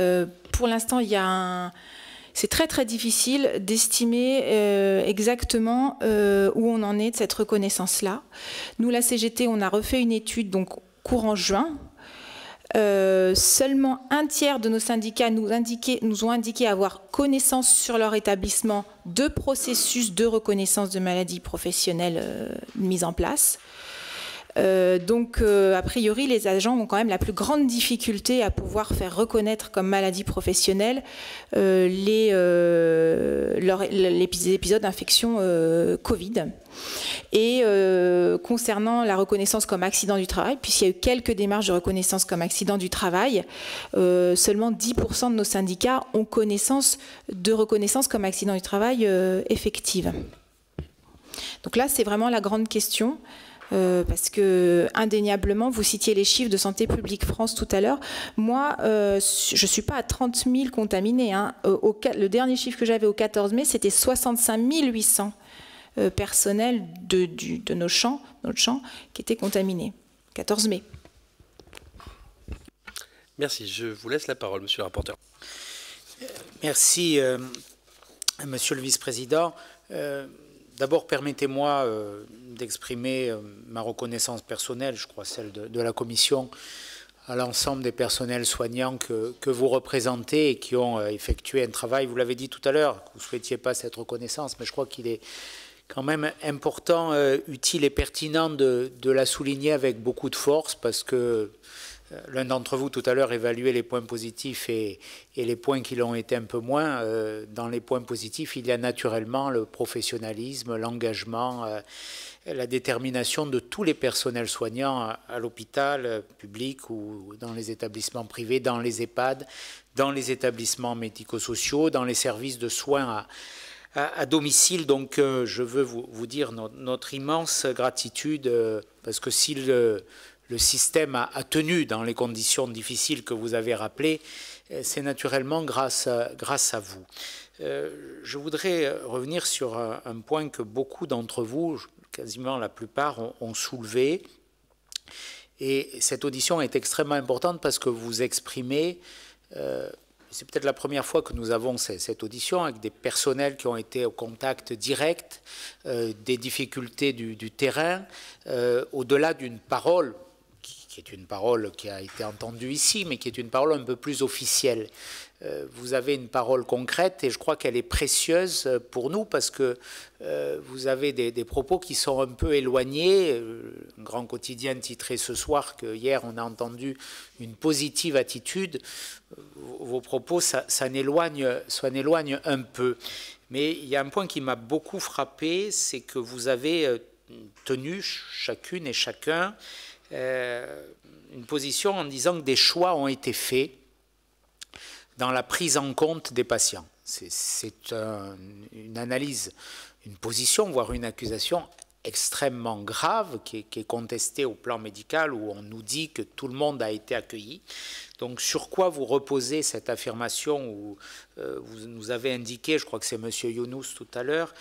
pour l'instant, il y a c'est très très difficile d'estimer exactement où on en est de cette reconnaissance-là. Nous, la CGT, on a refait une étude donc courant juin. Seulement un tiers de nos syndicats nous ont indiqué avoir connaissance sur leur établissement de processus de reconnaissance de maladies professionnelles mis en place. A priori, les agents ont quand même la plus grande difficulté à pouvoir faire reconnaître comme maladie professionnelle les épisodes d'infection Covid. Et concernant la reconnaissance comme accident du travail, puisqu'il y a eu quelques démarches de reconnaissance comme accident du travail, seulement 10% de nos syndicats ont connaissance de reconnaissance comme accident du travail effective. Donc là, c'est vraiment la grande question. Parce que indéniablement, vous citiez les chiffres de Santé publique France tout à l'heure. Moi, je ne suis pas à 30 000 contaminés. Hein. Le dernier chiffre que j'avais au 14 mai, c'était 65 800 personnels de notre champ qui étaient contaminés. 14 mai. Merci. Je vous laisse la parole, monsieur le rapporteur. Merci, monsieur le vice-président. D'abord, permettez-moi d'exprimer ma reconnaissance personnelle, je crois celle de la Commission, à l'ensemble des personnels soignants que vous représentez et qui ont effectué un travail. Vous l'avez dit tout à l'heure, vous ne souhaitiez pas cette reconnaissance, mais je crois qu'il est quand même important, utile et pertinent de la souligner avec beaucoup de force, parce que l'un d'entre vous tout à l'heure évaluait les points positifs et les points qui l'ont été un peu moins. Dans les points positifs, il y a naturellement le professionnalisme, l'engagement, la détermination de tous les personnels soignants à l'hôpital public ou dans les établissements privés, dans les EHPAD, dans les établissements médico-sociaux, dans les services de soins à domicile. Donc je veux vous dire notre immense gratitude, parce que si le système a tenu dans les conditions difficiles que vous avez rappelées, c'est naturellement grâce à vous. Je voudrais revenir sur un point que beaucoup d'entre vous, quasiment la plupart, ont soulevé. Et cette audition est extrêmement importante parce que vous exprimez, c'est peut-être la première fois que nous avons cette audition avec des personnels qui ont été au contact direct des difficultés du terrain, au-delà d'une parole, qui est une parole qui a été entendue ici, mais qui est une parole un peu plus officielle. Vous avez une parole concrète et je crois qu'elle est précieuse pour nous parce que vous avez des propos qui sont un peu éloignés. Un grand quotidien titrait ce soir que hier on a entendu une positive attitude. Vos propos, ça n'éloigne un peu. Mais il y a un point qui m'a beaucoup frappé, c'est que vous avez tenu chacune et chacun une position en disant que des choix ont été faits dans la prise en compte des patients. C'est une analyse, une position, voire une accusation extrêmement grave qui est contestée au plan médical, où on nous dit que tout le monde a été accueilli. Donc sur quoi vous reposez cette affirmation où vous nous avez indiqué, je crois que c'est M. Younous tout à l'heure,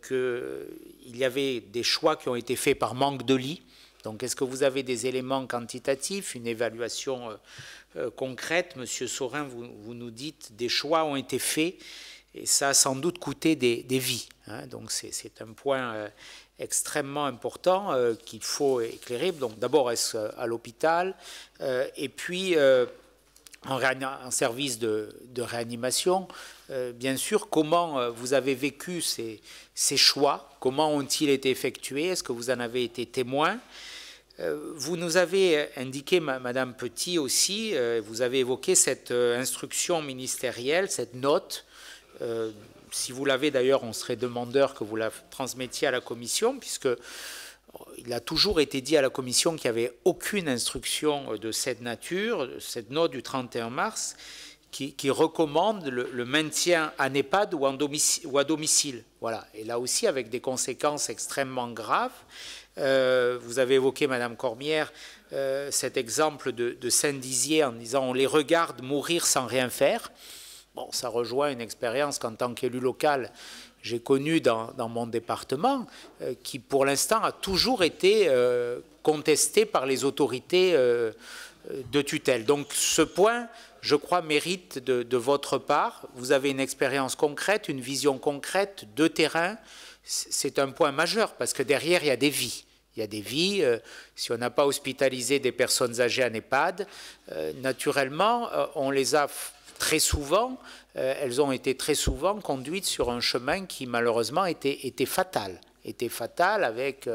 qu'il y avait des choix qui ont été faits par manque de lits. Donc, est-ce que vous avez des éléments quantitatifs, une évaluation concrète? Monsieur Saurin, vous nous dites des choix ont été faits et ça a sans doute coûté des vies. Hein. Donc, c'est un point extrêmement important qu'il faut éclairer. Donc, d'abord, est-ce à l'hôpital et puis en service de réanimation, bien sûr, comment vous avez vécu ces choix? Comment ont-ils été effectués? Est-ce que vous en avez été témoin? Vous nous avez indiqué, Madame Petit aussi, vous avez évoqué cette instruction ministérielle, cette note. Si vous l'avez d'ailleurs, on serait demandeur que vous la transmettiez à la Commission, puisque il a toujours été dit à la Commission qu'il n'y avait aucune instruction de cette nature, cette note du 31 mars, qui recommande le maintien en EHPAD ou à domicile. Voilà. Et là aussi, avec des conséquences extrêmement graves. Vous avez évoqué, Madame Cormière, cet exemple de Saint-Dizier en disant on les regarde mourir sans rien faire. Bon, ça rejoint une expérience qu'en tant qu'élu local, j'ai connue dans mon département, qui pour l'instant a toujours été contestée par les autorités de tutelle. Donc ce point, je crois, mérite de votre part. Vous avez une expérience concrète, une vision concrète de terrain. C'est un point majeur parce que derrière, il y a des vies. Il y a des vies. Si on n'a pas hospitalisé des personnes âgées en EHPAD, naturellement, on les a très souvent, elles ont été très souvent conduites sur un chemin qui malheureusement était fatal. Était fatal avec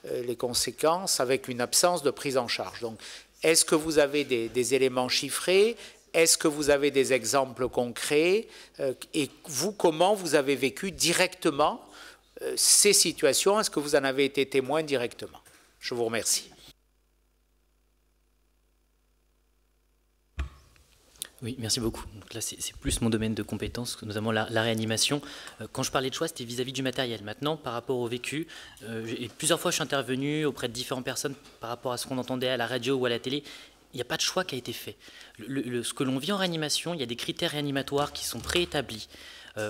les conséquences, avec une absence de prise en charge. Donc, est-ce que vous avez des éléments chiffrés? Est-ce que vous avez des exemples concrets? Et vous, comment vous avez vécu directement ces situations? Est-ce que vous en avez été témoin directement? Je vous remercie. Oui, merci beaucoup. Donc là, c'est plus mon domaine de compétences, notamment la réanimation. Quand je parlais de choix, c'était vis-à-vis du matériel. Maintenant, par rapport au vécu, et plusieurs fois, je suis intervenu auprès de différentes personnes par rapport à ce qu'on entendait à la radio ou à la télé. Il n'y a pas de choix qui a été fait. Ce que l'on vit en réanimation, il y a des critères réanimatoires qui sont préétablis,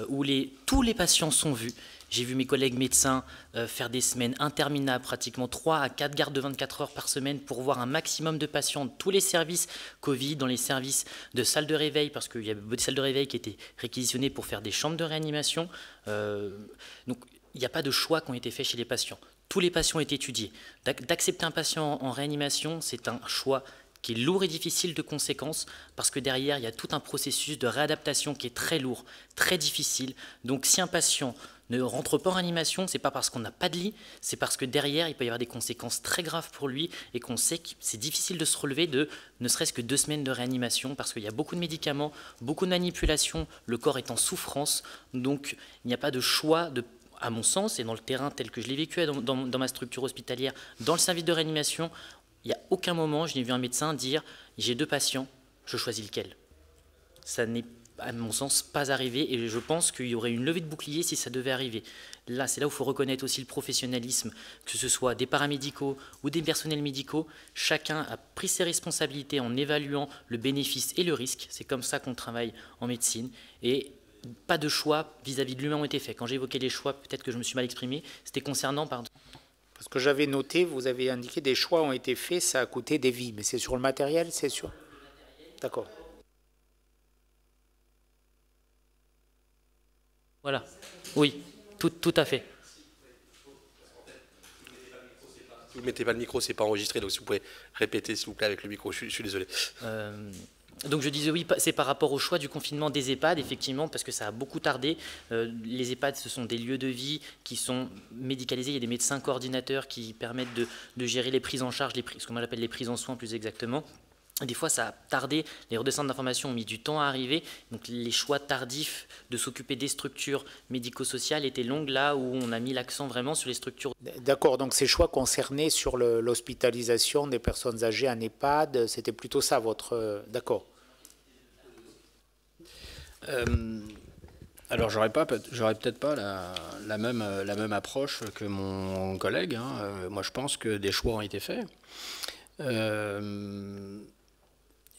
où tous les patients sont vus. J'ai vu mes collègues médecins faire des semaines interminables, pratiquement 3 à 4 gardes de 24 heures par semaine pour voir un maximum de patients dans tous les services Covid, dans les services de salles de réveil, parce qu'il y a des salles de réveil qui étaient réquisitionnées pour faire des chambres de réanimation. Donc il n'y a pas de choix qui ont été faits chez les patients. Tous les patients ont été étudiés. D'accepter un patient en réanimation, c'est un choix qui est lourd et difficile de conséquences, parce que derrière, il y a tout un processus de réadaptation qui est très lourd, très difficile. Donc si un patient ne rentre pas en réanimation, ce n'est pas parce qu'on n'a pas de lit, c'est parce que derrière, il peut y avoir des conséquences très graves pour lui et qu'on sait que c'est difficile de se relever de ne serait-ce que 2 semaines de réanimation, parce qu'il y a beaucoup de médicaments, beaucoup de manipulations, le corps est en souffrance, donc il n'y a pas de choix à mon sens, et dans le terrain tel que je l'ai vécu dans ma structure hospitalière, dans le service de réanimation, il n'y a aucun moment, je n'ai vu un médecin dire « j'ai 2 patients, je choisis lequel ». Ça n'est, à mon sens, pas arrivé, et je pense qu'il y aurait une levée de bouclier si ça devait arriver. Là, c'est là où il faut reconnaître aussi le professionnalisme, que ce soit des paramédicaux ou des personnels médicaux. Chacun a pris ses responsabilités en évaluant le bénéfice et le risque. C'est comme ça qu'on travaille en médecine. Et pas de choix vis-à-vis de l'humain ont été faits. Quand j'évoquais les choix, peut-être que je me suis mal exprimé, c'était concernant... Parce que j'avais noté, vous avez indiqué des choix ont été faits, ça a coûté des vies. Mais c'est sur le matériel, c'est sûr. D'accord. Voilà. Oui, tout à fait. Si vous ne mettez pas le micro, ce n'est pas enregistré, donc si vous pouvez répéter, s'il vous plaît, avec le micro, je suis désolé. Donc je disais oui, c'est par rapport au choix du confinement des EHPAD, effectivement, parce que ça a beaucoup tardé. Les EHPAD, ce sont des lieux de vie qui sont médicalisés. Il y a des médecins coordinateurs qui permettent de gérer les prises en charge, ce qu'on appelle les prises en soins plus exactement. Des fois, ça a tardé, les redescentes d'informations ont mis du temps à arriver, donc les choix tardifs de s'occuper des structures médico-sociales étaient longues, là où on a mis l'accent vraiment sur les structures. D'accord, donc ces choix concernaient sur l'hospitalisation des personnes âgées en EHPAD, c'était plutôt ça votre... D'accord. Alors, j'aurais peut-être pas la même approche que mon collègue. Moi, je pense que des choix ont été faits.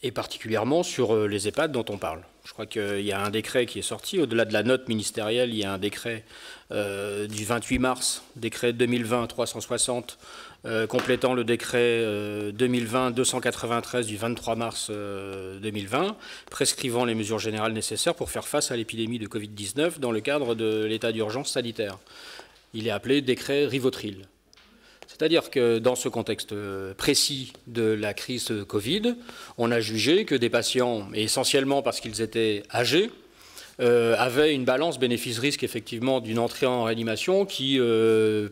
Et particulièrement sur les EHPAD dont on parle. Je crois qu'il y a un décret qui est sorti, au-delà de la note ministérielle, il y a un décret du 28 mars, décret 2020-360, complétant le décret 2020-293 du 23 mars 2020, prescrivant les mesures générales nécessaires pour faire face à l'épidémie de Covid-19 dans le cadre de l'état d'urgence sanitaire. Il est appelé décret Rivotril. C'est-à-dire que dans ce contexte précis de la crise Covid, on a jugé que des patients, et essentiellement parce qu'ils étaient âgés, avaient une balance bénéfice-risque effectivement d'une entrée en réanimation qui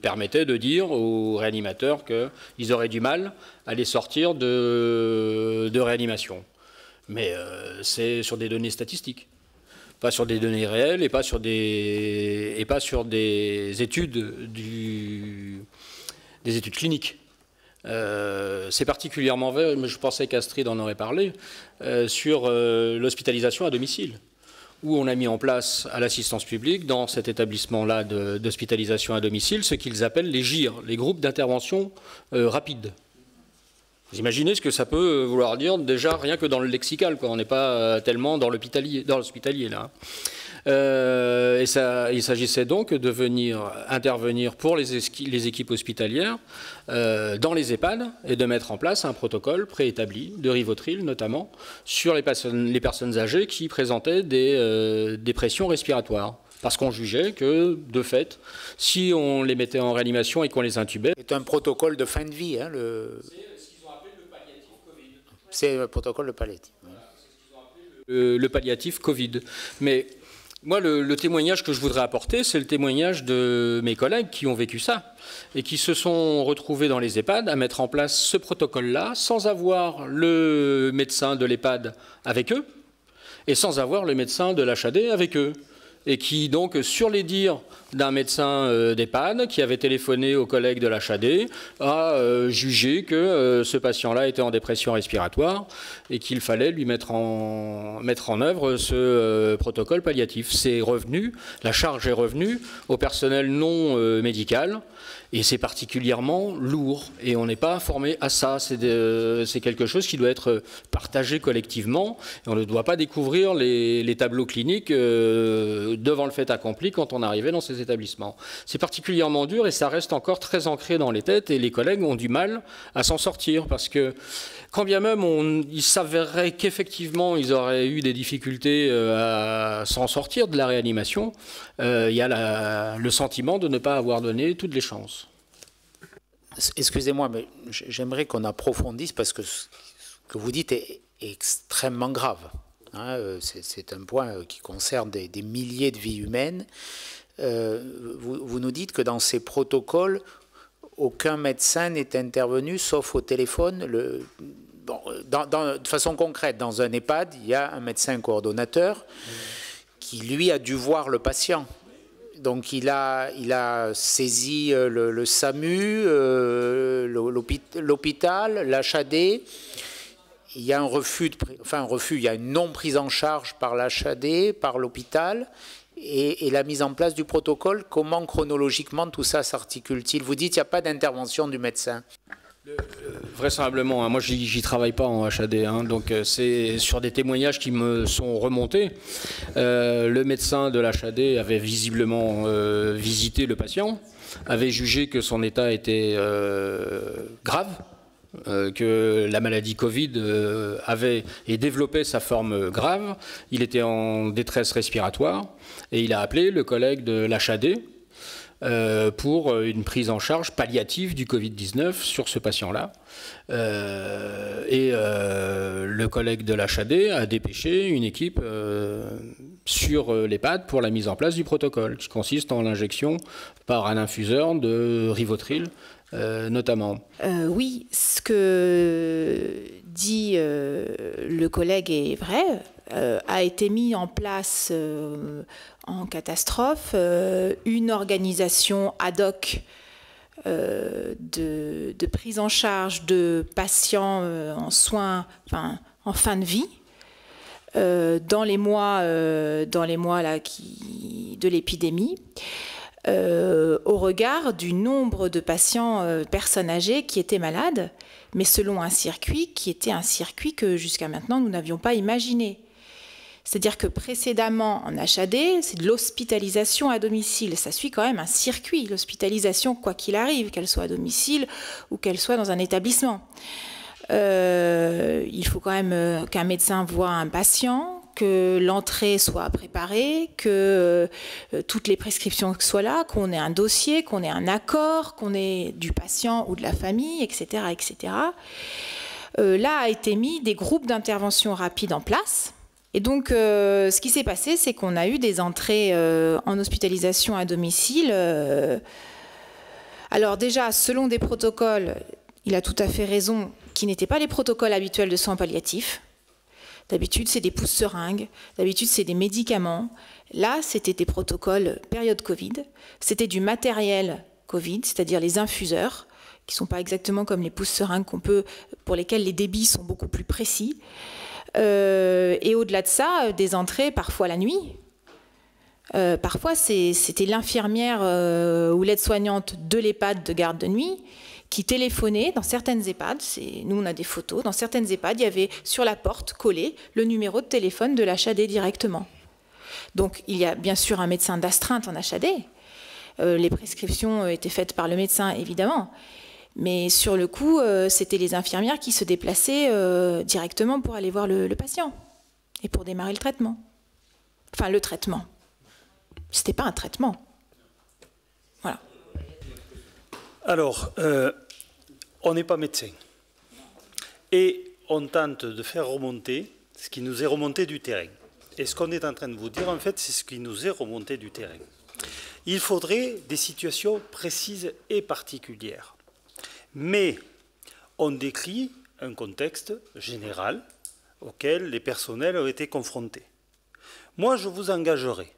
permettait de dire aux réanimateurs qu'ils auraient du mal à les sortir de réanimation. Mais c'est sur des données statistiques, pas sur des données réelles et pas sur des études des études cliniques. C'est particulièrement vrai, mais je pensais qu'Astrid en aurait parlé, sur l'hospitalisation à domicile, où on a mis en place à l'assistance publique, dans cet établissement-là d'hospitalisation à domicile, ce qu'ils appellent les GIR, les groupes d'intervention rapide. Vous imaginez ce que ça peut vouloir dire déjà rien que dans le lexical, quoi. On n'est pas tellement dans l'hospitalier là. Et il s'agissait donc de venir intervenir pour les équipes hospitalières dans les EHPAD et de mettre en place un protocole préétabli de Rivotril notamment sur les personnes âgées qui présentaient des pressions respiratoires. Parce qu'on jugeait que, de fait, si on les mettait en réanimation et qu'on les intubait... C'est un protocole de fin de vie, hein, C'est ce qu'ils ont appelé le palliatif Covid. C'est un protocole de palliatif. Voilà, c'est ce qu'ils ont appelé le palliatif Covid. Mais moi, le témoignage que je voudrais apporter, c'est le témoignage de mes collègues qui ont vécu ça et qui se sont retrouvés dans les EHPAD à mettre en place ce protocole-là sans avoir le médecin de l'EHPAD avec eux et sans avoir le médecin de l'HAD avec eux. Et qui, donc, sur les dires d'un médecin d'EHPAD qui avait téléphoné aux collègues de l'HAD, a jugé que ce patient-là était en dépression respiratoire et qu'il fallait lui mettre en œuvre ce protocole palliatif. C'est revenu, la charge est revenue au personnel non médical. Et c'est particulièrement lourd. Et on n'est pas formé à ça. C'est quelque chose qui doit être partagé collectivement. Et on ne doit pas découvrir les tableaux cliniques devant le fait accompli quand on arrivait dans ces établissements. C'est particulièrement dur et ça reste encore très ancré dans les têtes. Et les collègues ont du mal à s'en sortir. Parce que quand bien même il s'avérerait qu'effectivement ils auraient eu des difficultés à s'en sortir de la réanimation, il y a le sentiment de ne pas avoir donné toutes les chances. Excusez-moi, mais j'aimerais qu'on approfondisse parce que ce que vous dites est extrêmement grave. Hein, c'est un point qui concerne des milliers de vies humaines. Vous nous dites que dans ces protocoles, aucun médecin n'est intervenu sauf au téléphone. De façon concrète, dans un EHPAD, il y a un médecin coordonnateur qui, lui, a dû voir le patient. Donc il a saisi le SAMU, l'hôpital, l'HAD. Il y a un refus, il y a une non prise en charge par l'HAD, par l'hôpital, et la mise en place du protocole. Comment chronologiquement tout ça s'articule-t-il? Vous dites qu'il n'y a pas d'intervention du médecin. Vraisemblablement, hein. Moi j'y travaille pas en HAD, hein, donc c'est sur des témoignages qui me sont remontés. Le médecin de l'HAD avait visiblement visité le patient, avait jugé que son état était grave, que la maladie Covid avait et développait sa forme grave, il était en détresse respiratoire et il a appelé le collègue de l'HAD pour une prise en charge palliative du Covid-19 sur ce patient-là. Le collègue de l'HAD a dépêché une équipe sur l'EHPAD pour la mise en place du protocole, qui consiste en l'injection par un infuseur de Rivotril, notamment. Oui, ce que dit le collègue est vrai. A été mis en place en catastrophe une organisation ad hoc de prise en charge de patients en soins, en fin de vie, dans les mois là, de l'épidémie, au regard du nombre de patients, personnes âgées qui étaient malades, mais selon un circuit qui était un circuit que jusqu'à maintenant nous n'avions pas imaginé. C'est-à-dire que précédemment, en HAD, c'est de l'hospitalisation à domicile. Ça suit quand même un circuit, l'hospitalisation, quoi qu'il arrive, qu'elle soit à domicile ou qu'elle soit dans un établissement. Il faut quand même qu'un médecin voie un patient, que l'entrée soit préparée, que toutes les prescriptions soient là, qu'on ait un dossier, qu'on ait un accord, qu'on ait du patient ou de la famille, etc. etc. Là a été mis des groupes d'intervention rapide en place. Et donc, ce qui s'est passé, c'est qu'on a eu des entrées en hospitalisation à domicile. Alors déjà, selon des protocoles, il a tout à fait raison, qui n'étaient pas les protocoles habituels de soins palliatifs. D'habitude, c'est des pousse-seringues, d'habitude, c'est des médicaments. Là, c'était des protocoles période Covid. C'était du matériel Covid, c'est-à-dire les infuseurs, qui ne sont pas exactement comme les pousse-seringues pour lesquels les débits sont beaucoup plus précis. Et au-delà de ça, des entrées parfois la nuit. Parfois, c'était l'infirmière ou l'aide-soignante de l'EHPAD de garde de nuit qui téléphonait dans certaines EHPAD. Nous, on a des photos. Dans certaines EHPAD, il y avait sur la porte collé le numéro de téléphone de l'HAD directement. Donc il y a bien sûr un médecin d'astreinte en HAD. Les prescriptions étaient faites par le médecin, évidemment. Mais sur le coup, c'était les infirmières qui se déplaçaient directement pour aller voir le patient et pour démarrer le traitement. Enfin, le traitement. C'était pas un traitement. Voilà. Alors, on n'est pas médecin. Et on tente de faire remonter ce qui nous est remonté du terrain. Et ce qu'on est en train de vous dire, en fait, c'est ce qui nous est remonté du terrain. Il faudrait des situations précises et particulières. Mais on décrit un contexte général auquel les personnels ont été confrontés. Moi, je vous engagerai.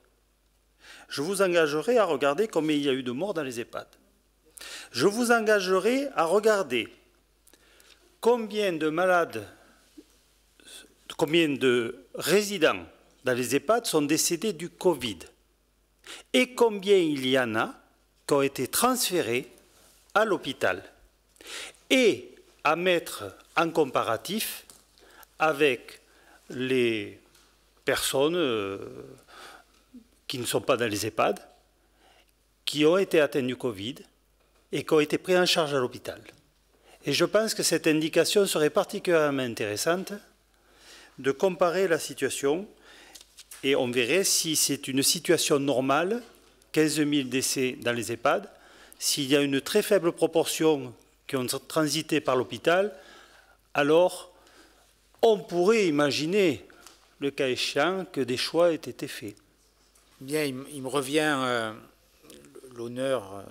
Je vous engagerai à regarder combien il y a eu de morts dans les EHPAD. Je vous engagerai à regarder combien de malades, combien de résidents dans les EHPAD sont décédés du Covid et combien il y en a qui ont été transférés à l'hôpital et à mettre en comparatif avec les personnes qui ne sont pas dans les EHPAD, qui ont été atteintes du Covid et qui ont été pris en charge à l'hôpital. Et je pense que cette indication serait particulièrement intéressante de comparer la situation et on verrait si c'est une situation normale, 15 000 décès dans les EHPAD, s'il y a une très faible proportion qui ont transité par l'hôpital, alors on pourrait imaginer, le cas échéant, que des choix aient été faits. Bien, il me revient l'honneur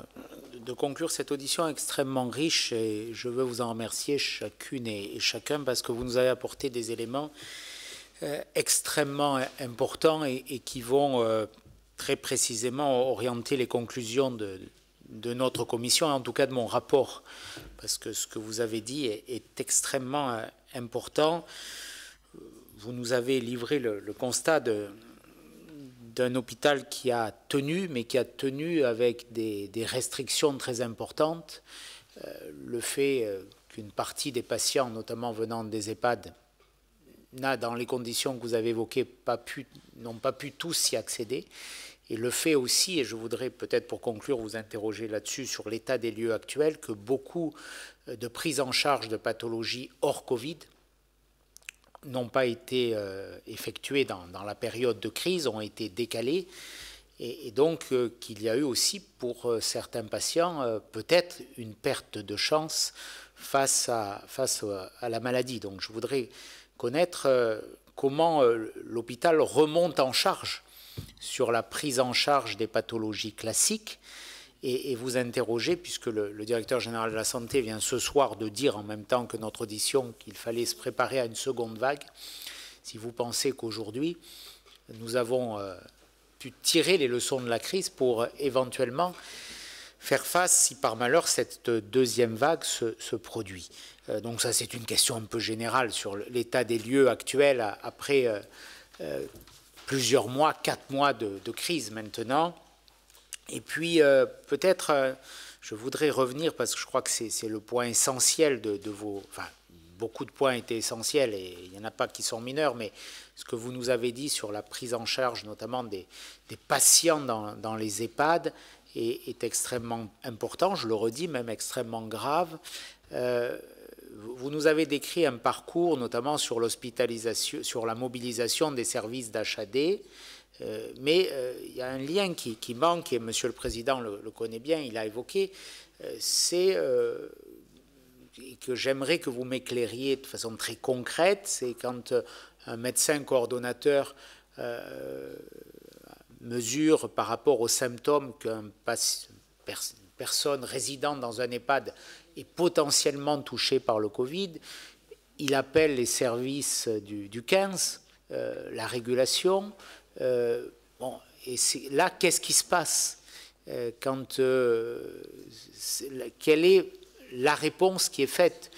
de conclure cette audition extrêmement riche et je veux vous en remercier chacune et chacun parce que vous nous avez apporté des éléments extrêmement importants et qui vont très précisément orienter les conclusions de notre commission, en tout cas de mon rapport, parce que ce que vous avez dit est extrêmement important. Vous nous avez livré le constat d'un hôpital qui a tenu, mais qui a tenu avec des restrictions très importantes. Le fait qu'une partie des patients, notamment venant des EHPAD, n'a, dans les conditions que vous avez évoquées, n'ont pas pu tous y accéder. Et le fait aussi, et je voudrais peut-être pour conclure vous interroger là-dessus sur l'état des lieux actuels, que beaucoup de prises en charge de pathologies hors Covid n'ont pas été effectuées dans la période de crise, ont été décalées, et donc qu'il y a eu aussi pour certains patients peut-être une perte de chance face à la maladie. Donc je voudrais connaître comment l'hôpital remonte en charge sur la prise en charge des pathologies classiques et vous interroger, puisque le directeur général de la santé vient ce soir de dire en même temps que notre audition qu'il fallait se préparer à une seconde vague, si vous pensez qu'aujourd'hui nous avons pu tirer les leçons de la crise pour éventuellement faire face, si par malheur cette deuxième vague se produit. Donc ça c'est une question un peu générale sur l'état des lieux actuels après plusieurs mois, 4 mois de crise maintenant. Et puis peut-être, je voudrais revenir, parce que je crois que c'est le point essentiel de vos... Enfin, beaucoup de points étaient essentiels et il n'y en a pas qui sont mineurs, mais ce que vous nous avez dit sur la prise en charge notamment des patients dans les EHPAD est extrêmement important, je le redis, même extrêmement grave. Vous nous avez décrit un parcours, notamment sur l'hospitalisation, sur la mobilisation des services d'HAD, mais il y a un lien qui manque, et Monsieur le Président le connaît bien, il a évoqué, c'est que j'aimerais que vous m'éclairiez de façon très concrète, c'est quand un médecin coordonnateur mesure par rapport aux symptômes qu'une personne résidant dans un EHPAD est potentiellement touchée par le Covid, il appelle les services du 15, la régulation. Bon, et là, qu'est-ce qui se passe quand quelle est la réponse qui est faite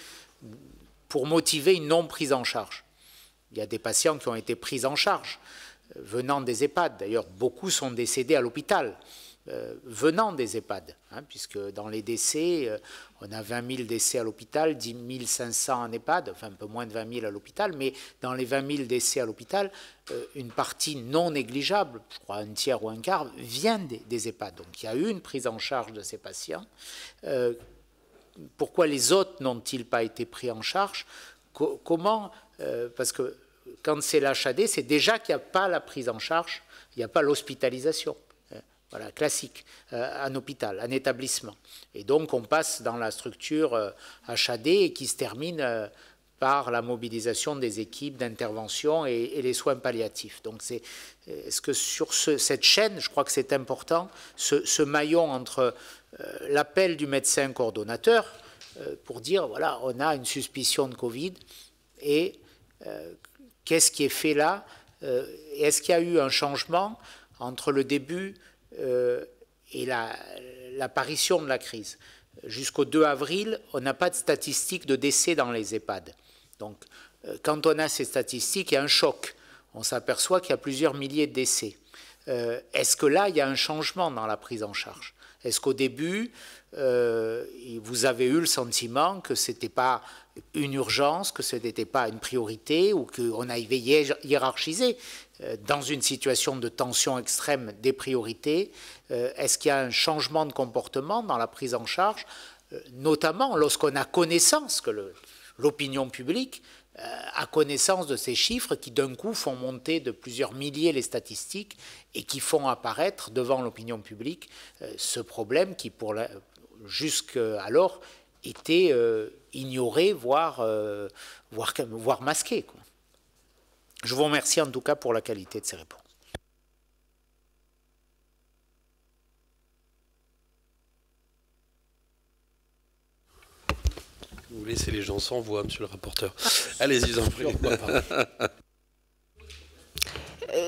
pour motiver une non prise en charge? Il y a des patients qui ont été pris en charge venant des EHPAD. D'ailleurs, beaucoup sont décédés à l'hôpital. venant des EHPAD, hein, puisque dans les décès, on a 20 000 décès à l'hôpital, 10 500 en EHPAD, enfin un peu moins de 20 000 à l'hôpital, mais dans les 20 000 décès à l'hôpital, une partie non négligeable, je crois un tiers ou un quart, vient des EHPAD. Donc il y a eu une prise en charge de ces patients. Pourquoi les autres n'ont-ils pas été pris en charge? Comment? Parce que quand c'est l'HAD, c'est déjà qu'il n'y a pas la prise en charge, il n'y a pas l'hospitalisation. Voilà, classique, un hôpital, un établissement. Et donc, on passe dans la structure HAD qui se termine par la mobilisation des équipes d'intervention et les soins palliatifs. Donc, est-ce que sur cette chaîne, je crois que c'est important, ce maillon entre l'appel du médecin coordonnateur pour dire, voilà, on a une suspicion de Covid et qu'est-ce qui est fait là? Est-ce qu'il y a eu un changement entre le début et l'apparition de la crise? Jusqu'au 2 avril, on n'a pas de statistiques de décès dans les EHPAD. Donc, quand on a ces statistiques, il y a un choc. On s'aperçoit qu'il y a plusieurs milliers de décès. Est-ce que là, il y a un changement dans la prise en charge? Est-ce qu'au début, vous avez eu le sentiment que ce n'était pas une urgence, que ce n'était pas une priorité, ou qu'on avait hiérarchisé dans une situation de tension extrême des priorités? Est-ce qu'il y a un changement de comportement dans la prise en charge, notamment lorsqu'on a connaissance, que l'opinion publique a connaissance de ces chiffres qui d'un coup font monter de plusieurs milliers les statistiques et qui font apparaître devant l'opinion publique ce problème qui jusqu'alors était ignoré, voire masqué, quoi. Je vous remercie en tout cas pour la qualité de ces réponses. Vous laissez les gens sans voix, monsieur le rapporteur. Allez-y, j'en prie.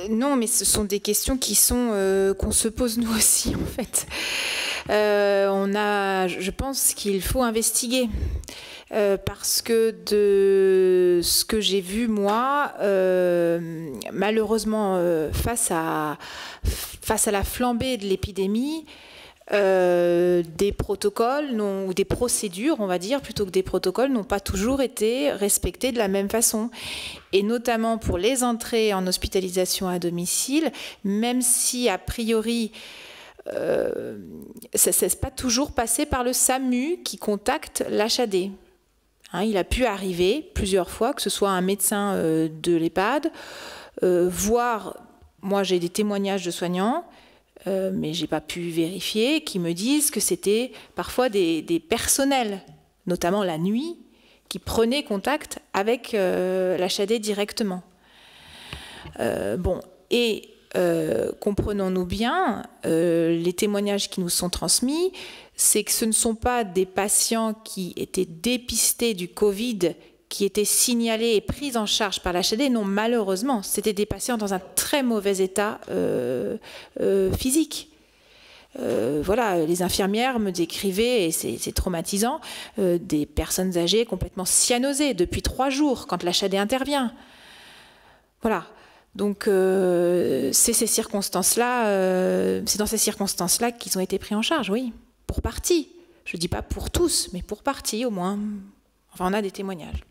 Non, mais ce sont des questions qui sont qu'on se pose nous aussi, en fait. Je pense qu'il faut investiguer. Parce que de ce que j'ai vu, moi, malheureusement, face à la flambée de l'épidémie, des protocoles ou des procédures, on va dire, plutôt que des protocoles, n'ont pas toujours été respectés de la même façon. Et notamment pour les entrées en hospitalisation à domicile, même si, a priori, ça ne s'est pas toujours passé par le SAMU qui contacte l'HAD. Hein, il a pu arriver plusieurs fois, que ce soit un médecin de l'EHPAD, voire, moi j'ai des témoignages de soignants, mais je n'ai pas pu vérifier, qui me disent que c'était parfois des personnels, notamment la nuit, qui prenaient contact avec l'HAD directement. Comprenons-nous bien, les témoignages qui nous sont transmis, c'est que ce ne sont pas des patients qui étaient dépistés du Covid, qui étaient signalés et pris en charge par l'HAD. Non, malheureusement, c'était des patients dans un très mauvais état physique. Voilà, les infirmières me décrivaient, et c'est traumatisant, des personnes âgées complètement cyanosées depuis 3 jours quand l'HAD intervient. Voilà. Donc, c'est ces circonstances-là, c'est dans ces circonstances-là qu'ils ont été pris en charge, oui, pour partie. Je ne dis pas pour tous, mais pour partie au moins. Enfin, on a des témoignages.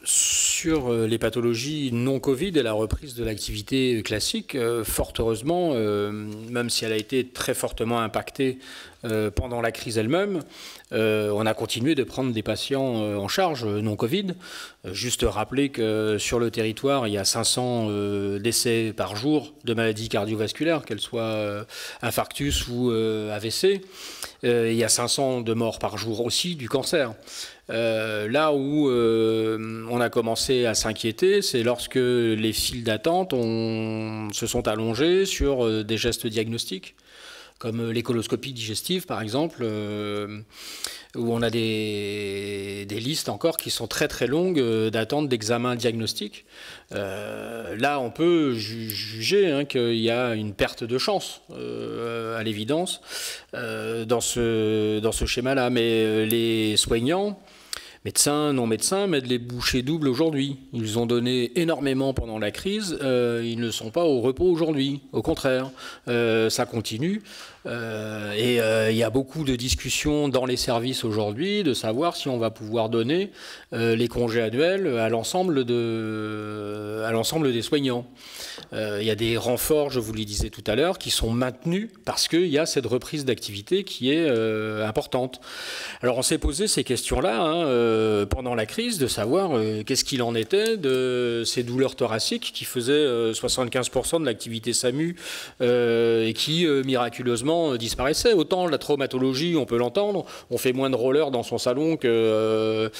Sur les pathologies non-Covid et la reprise de l'activité classique, fort heureusement, même si elle a été très fortement impactée pendant la crise elle-même, on a continué de prendre des patients en charge non-Covid. Juste rappeler que sur le territoire, il y a 500 décès par jour de maladies cardiovasculaires, qu'elles soient infarctus ou AVC. Il y a 500 de morts par jour aussi du cancer. Là où on a commencé à s'inquiéter, c'est lorsque les files d'attente se sont allongées sur des gestes diagnostiques, comme les coloscopies digestives par exemple, où on a des listes encore qui sont très très longues d'attente d'examen diagnostique. Là, on peut juger qu'il y a une perte de chance, à l'évidence, dans ce schéma-là. Mais les soignants, médecins, non-médecins mettent les bouchées doubles aujourd'hui. Ils ont donné énormément pendant la crise, ils ne sont pas au repos aujourd'hui. Au contraire, ça continue. Et il y a beaucoup de discussions dans les services aujourd'hui de savoir si on va pouvoir donner les congés annuels à l'ensemble des soignants. Il y a des renforts, je vous le disais tout à l'heure, qui sont maintenus parce qu'il y a cette reprise d'activité qui est importante. Alors on s'est posé ces questions-là pendant la crise, de savoir qu'est-ce qu'il en était de ces douleurs thoraciques qui faisaient 75% de l'activité SAMU et qui miraculeusement disparaissait. Autant la traumatologie, on peut l'entendre, on fait moins de rollers dans son salon que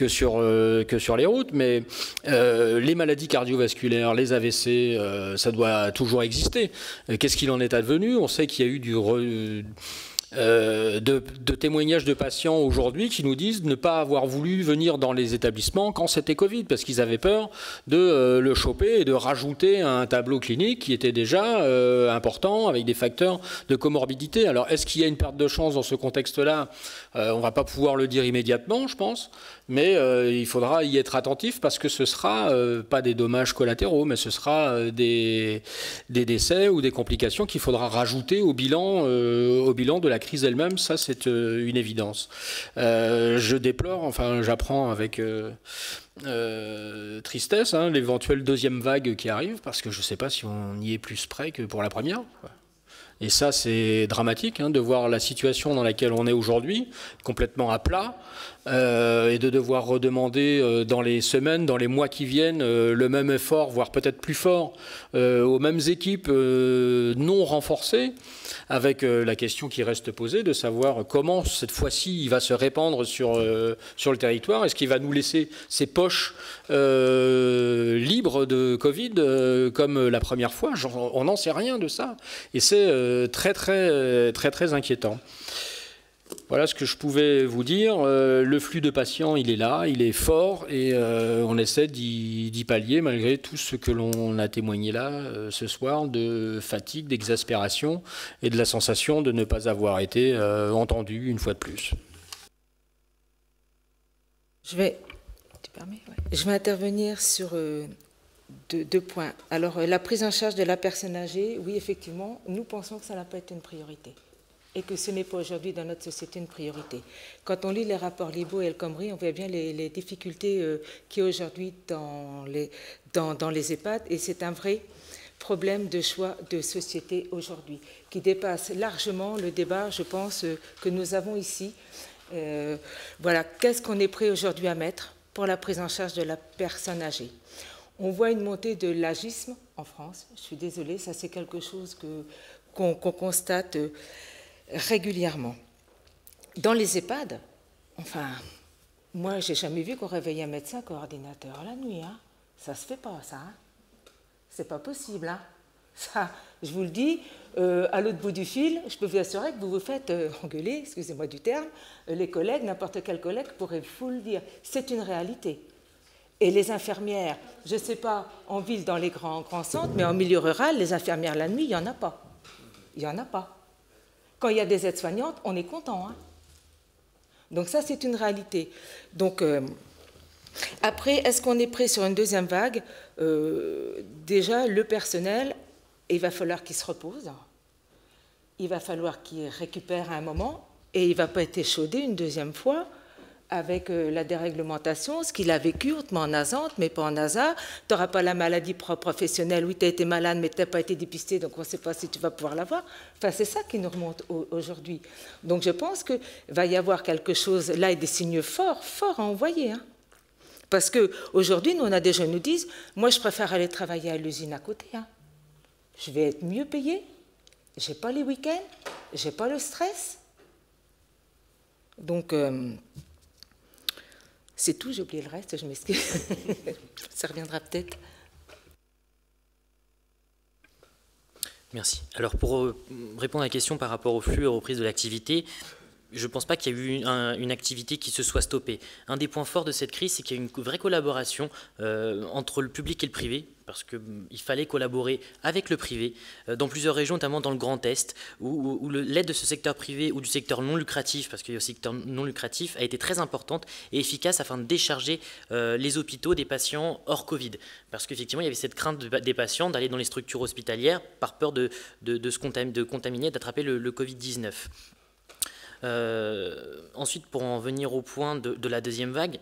sur les routes, mais les maladies cardiovasculaires, les AVC, ça doit toujours exister. Qu'est-ce qu'il en est advenu? On sait qu'il y a eu de témoignages de patients aujourd'hui qui nous disent ne pas avoir voulu venir dans les établissements quand c'était Covid, parce qu'ils avaient peur de le choper et de rajouter un tableau clinique qui était déjà important, avec des facteurs de comorbidité. Alors, est-ce qu'il y a une perte de chance dans ce contexte-là? On ne va pas pouvoir le dire immédiatement, je pense, mais il faudra y être attentif, parce que ce sera pas des dommages collatéraux, mais ce sera des décès ou des complications qu'il faudra rajouter au bilan de la crise elle-même. Ça, c'est une évidence. Je déplore, enfin j'apprends avec tristesse l'éventuelle deuxième vague qui arrive, parce que je ne sais pas si on y est plus près que pour la première. Et ça, c'est dramatique de voir la situation dans laquelle on est aujourd'hui, complètement à plat, et de devoir redemander dans les semaines, dans les mois qui viennent, le même effort, voire peut-être plus fort, aux mêmes équipes non renforcées, avec la question qui reste posée de savoir comment, cette fois-ci, il va se répandre sur le territoire. Est-ce qu'il va nous laisser ses poches libres de Covid comme la première fois? On n'en sait rien de ça. Et c'est très inquiétant. Voilà ce que je pouvais vous dire. Le flux de patients, il est là, il est fort, et on essaie d'y pallier malgré tout ce que l'on a témoigné là ce soir, de fatigue, d'exaspération et de la sensation de ne pas avoir été entendu une fois de plus. Je vais intervenir sur deux points. Alors, la prise en charge de la personne âgée, oui, effectivement, nous pensons que ça n'a pas été une priorité, et que ce n'est pas aujourd'hui dans notre société une priorité. Quand on lit les rapports Libault et El Khomri, on voit bien les difficultés qu'il y a aujourd'hui dans les EHPAD, et c'est un vrai problème de choix de société aujourd'hui, qui dépasse largement le débat, je pense, que nous avons ici. Voilà, qu'est-ce qu'on est prêt aujourd'hui à mettre pour la prise en charge de la personne âgée? On voit une montée de l'agisme en France. Je suis désolée, ça c'est quelque chose qu'on constate régulièrement. Dans les EHPAD, enfin, moi, j'ai jamais vu qu'on réveille un médecin coordinateur la nuit. Ça se fait pas, ça. C'est pas possible. Ça, je vous le dis, à l'autre bout du fil, je peux vous assurer que vous vous faites engueuler, excusez-moi du terme, les collègues, n'importe quel collègue pourrait vous le dire. C'est une réalité. Et les infirmières, je ne sais pas, en ville, dans les grands centres, mais en milieu rural, les infirmières la nuit, il n'y en a pas. Il n'y en a pas. Quand il y a des aides-soignantes, on est content. Donc ça, c'est une réalité. Donc, après, est-ce qu'on est prêt sur une deuxième vague? Déjà, le personnel, il va falloir qu'il se repose. Il va falloir qu'il récupère à un moment, et il ne va pas être échaudé une deuxième fois avec la déréglementation, ce qu'il a vécu, hautement en nasante, mais pas en hasard. Tu n'auras pas la maladie professionnelle, oui, tu as été malade, mais tu n'as pas été dépisté, donc on ne sait pas si tu vas pouvoir l'avoir. Enfin, c'est ça qui nous remonte aujourd'hui. Donc je pense qu'il va y avoir quelque chose, là, et des signes forts à envoyer. Parce qu'aujourd'hui, nous, on a des jeunes qui nous disent, moi, je préfère aller travailler à l'usine à côté. Je vais être mieux payé, je n'ai pas les week-ends, je n'ai pas le stress. Donc... c'est tout, j'ai oublié le reste, je m'excuse. Ça reviendra peut-être. Merci. Alors pour répondre à la question par rapport au flux et aux reprises de l'activité, je ne pense pas qu'il y a eu une activité qui se soit stoppée. Un des points forts de cette crise, c'est qu'il y a eu une vraie collaboration entre le public et le privé, parce qu'il fallait collaborer avec le privé dans plusieurs régions, notamment dans le Grand Est, où l'aide de ce secteur privé ou du secteur non lucratif, parce qu'il y a aussi le secteur non lucratif, a été très importante et efficace afin de décharger les hôpitaux des patients hors Covid. Parce qu'effectivement, il y avait cette crainte des patients d'aller dans les structures hospitalières par peur de contaminer, d'attraper le Covid-19. Ensuite, pour en venir au point de la deuxième vague,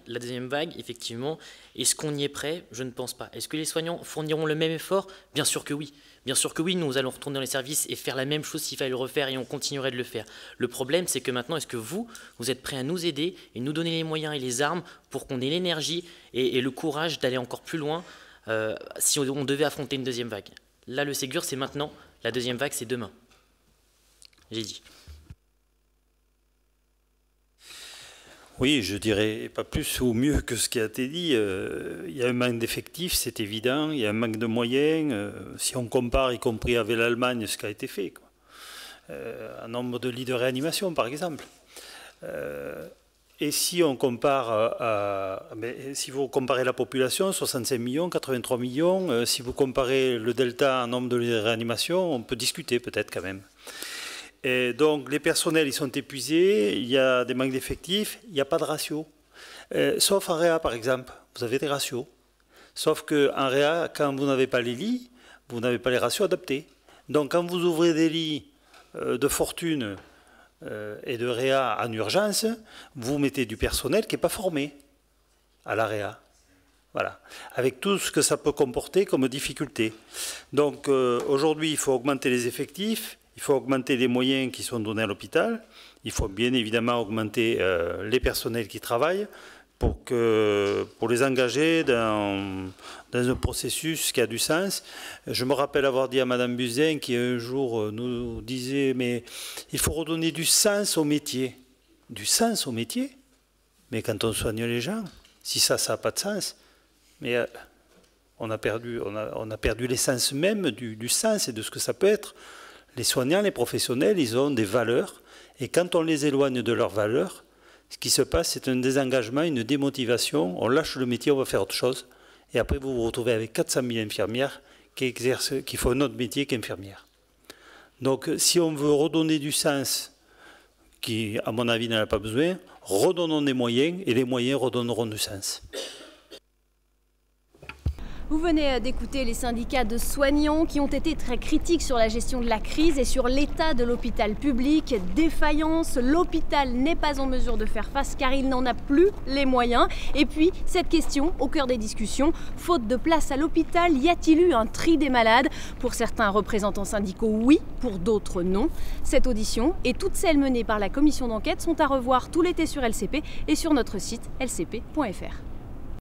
effectivement, est-ce qu'on y est prêt? Je ne pense pas. Est-ce que les soignants fourniront le même effort? Bien sûr que oui. Bien sûr que oui, nous allons retourner dans les services et faire la même chose s'il fallait le refaire, et on continuerait de le faire. Le problème, c'est que maintenant, est-ce que vous êtes prêts à nous aider et nous donner les moyens et les armes pour qu'on ait l'énergie et le courage d'aller encore plus loin si on devait affronter une deuxième vague? Là, le Ségur, c'est maintenant. La deuxième vague, c'est demain. J'ai dit. Oui, je dirais pas plus ou mieux que ce qui a été dit. Il y a un manque d'effectifs, c'est évident. Il y a un manque de moyens. Si on compare, y compris avec l'Allemagne, ce qui a été fait, quoi. Un nombre de lits de réanimation, par exemple. Et si on compare, si vous comparez la population, 65 millions, 83 millions, si vous comparez le delta en nombre de lits de réanimation, on peut discuter peut-être quand même. Et donc les personnels, ils sont épuisés, il y a des manques d'effectifs, il n'y a pas de ratio. Sauf en réa, par exemple, vous avez des ratios. Sauf qu'en réa, quand vous n'avez pas les lits, vous n'avez pas les ratios adaptés. Donc quand vous ouvrez des lits de fortune et de réa en urgence, vous mettez du personnel qui n'est pas formé à la réa. Voilà, avec tout ce que ça peut comporter comme difficulté. Donc aujourd'hui, il faut augmenter les effectifs. Il faut augmenter les moyens qui sont donnés à l'hôpital. Il faut bien évidemment augmenter les personnels qui travaillent pour les engager dans un processus qui a du sens. Je me rappelle avoir dit à Madame Buzyn qui un jour nous disait « mais il faut redonner du sens au métier ». Du sens au métier? Mais quand on soigne les gens, si ça n'a pas de sens, mais on a perdu l'essence même du sens et de ce que ça peut être. Les soignants, les professionnels, ils ont des valeurs. Et quand on les éloigne de leurs valeurs, ce qui se passe, c'est un désengagement, une démotivation. On lâche le métier, on va faire autre chose. Et après, vous vous retrouvez avec 400 000 infirmières qui font un autre métier qu'infirmières. Donc, si on veut redonner du sens, qui, à mon avis, n'en a pas besoin, redonnons des moyens, et les moyens redonneront du sens. Vous venez d'écouter les syndicats de soignants qui ont été très critiques sur la gestion de la crise et sur l'état de l'hôpital public. Défaillance, l'hôpital n'est pas en mesure de faire face car il n'en a plus les moyens. Et puis, cette question au cœur des discussions, faute de place à l'hôpital, y a-t-il eu un tri des malades? Pour certains représentants syndicaux, oui, pour d'autres, non. Cette audition et toutes celles menées par la commission d'enquête sont à revoir tout l'été sur LCP et sur notre site lcp.fr.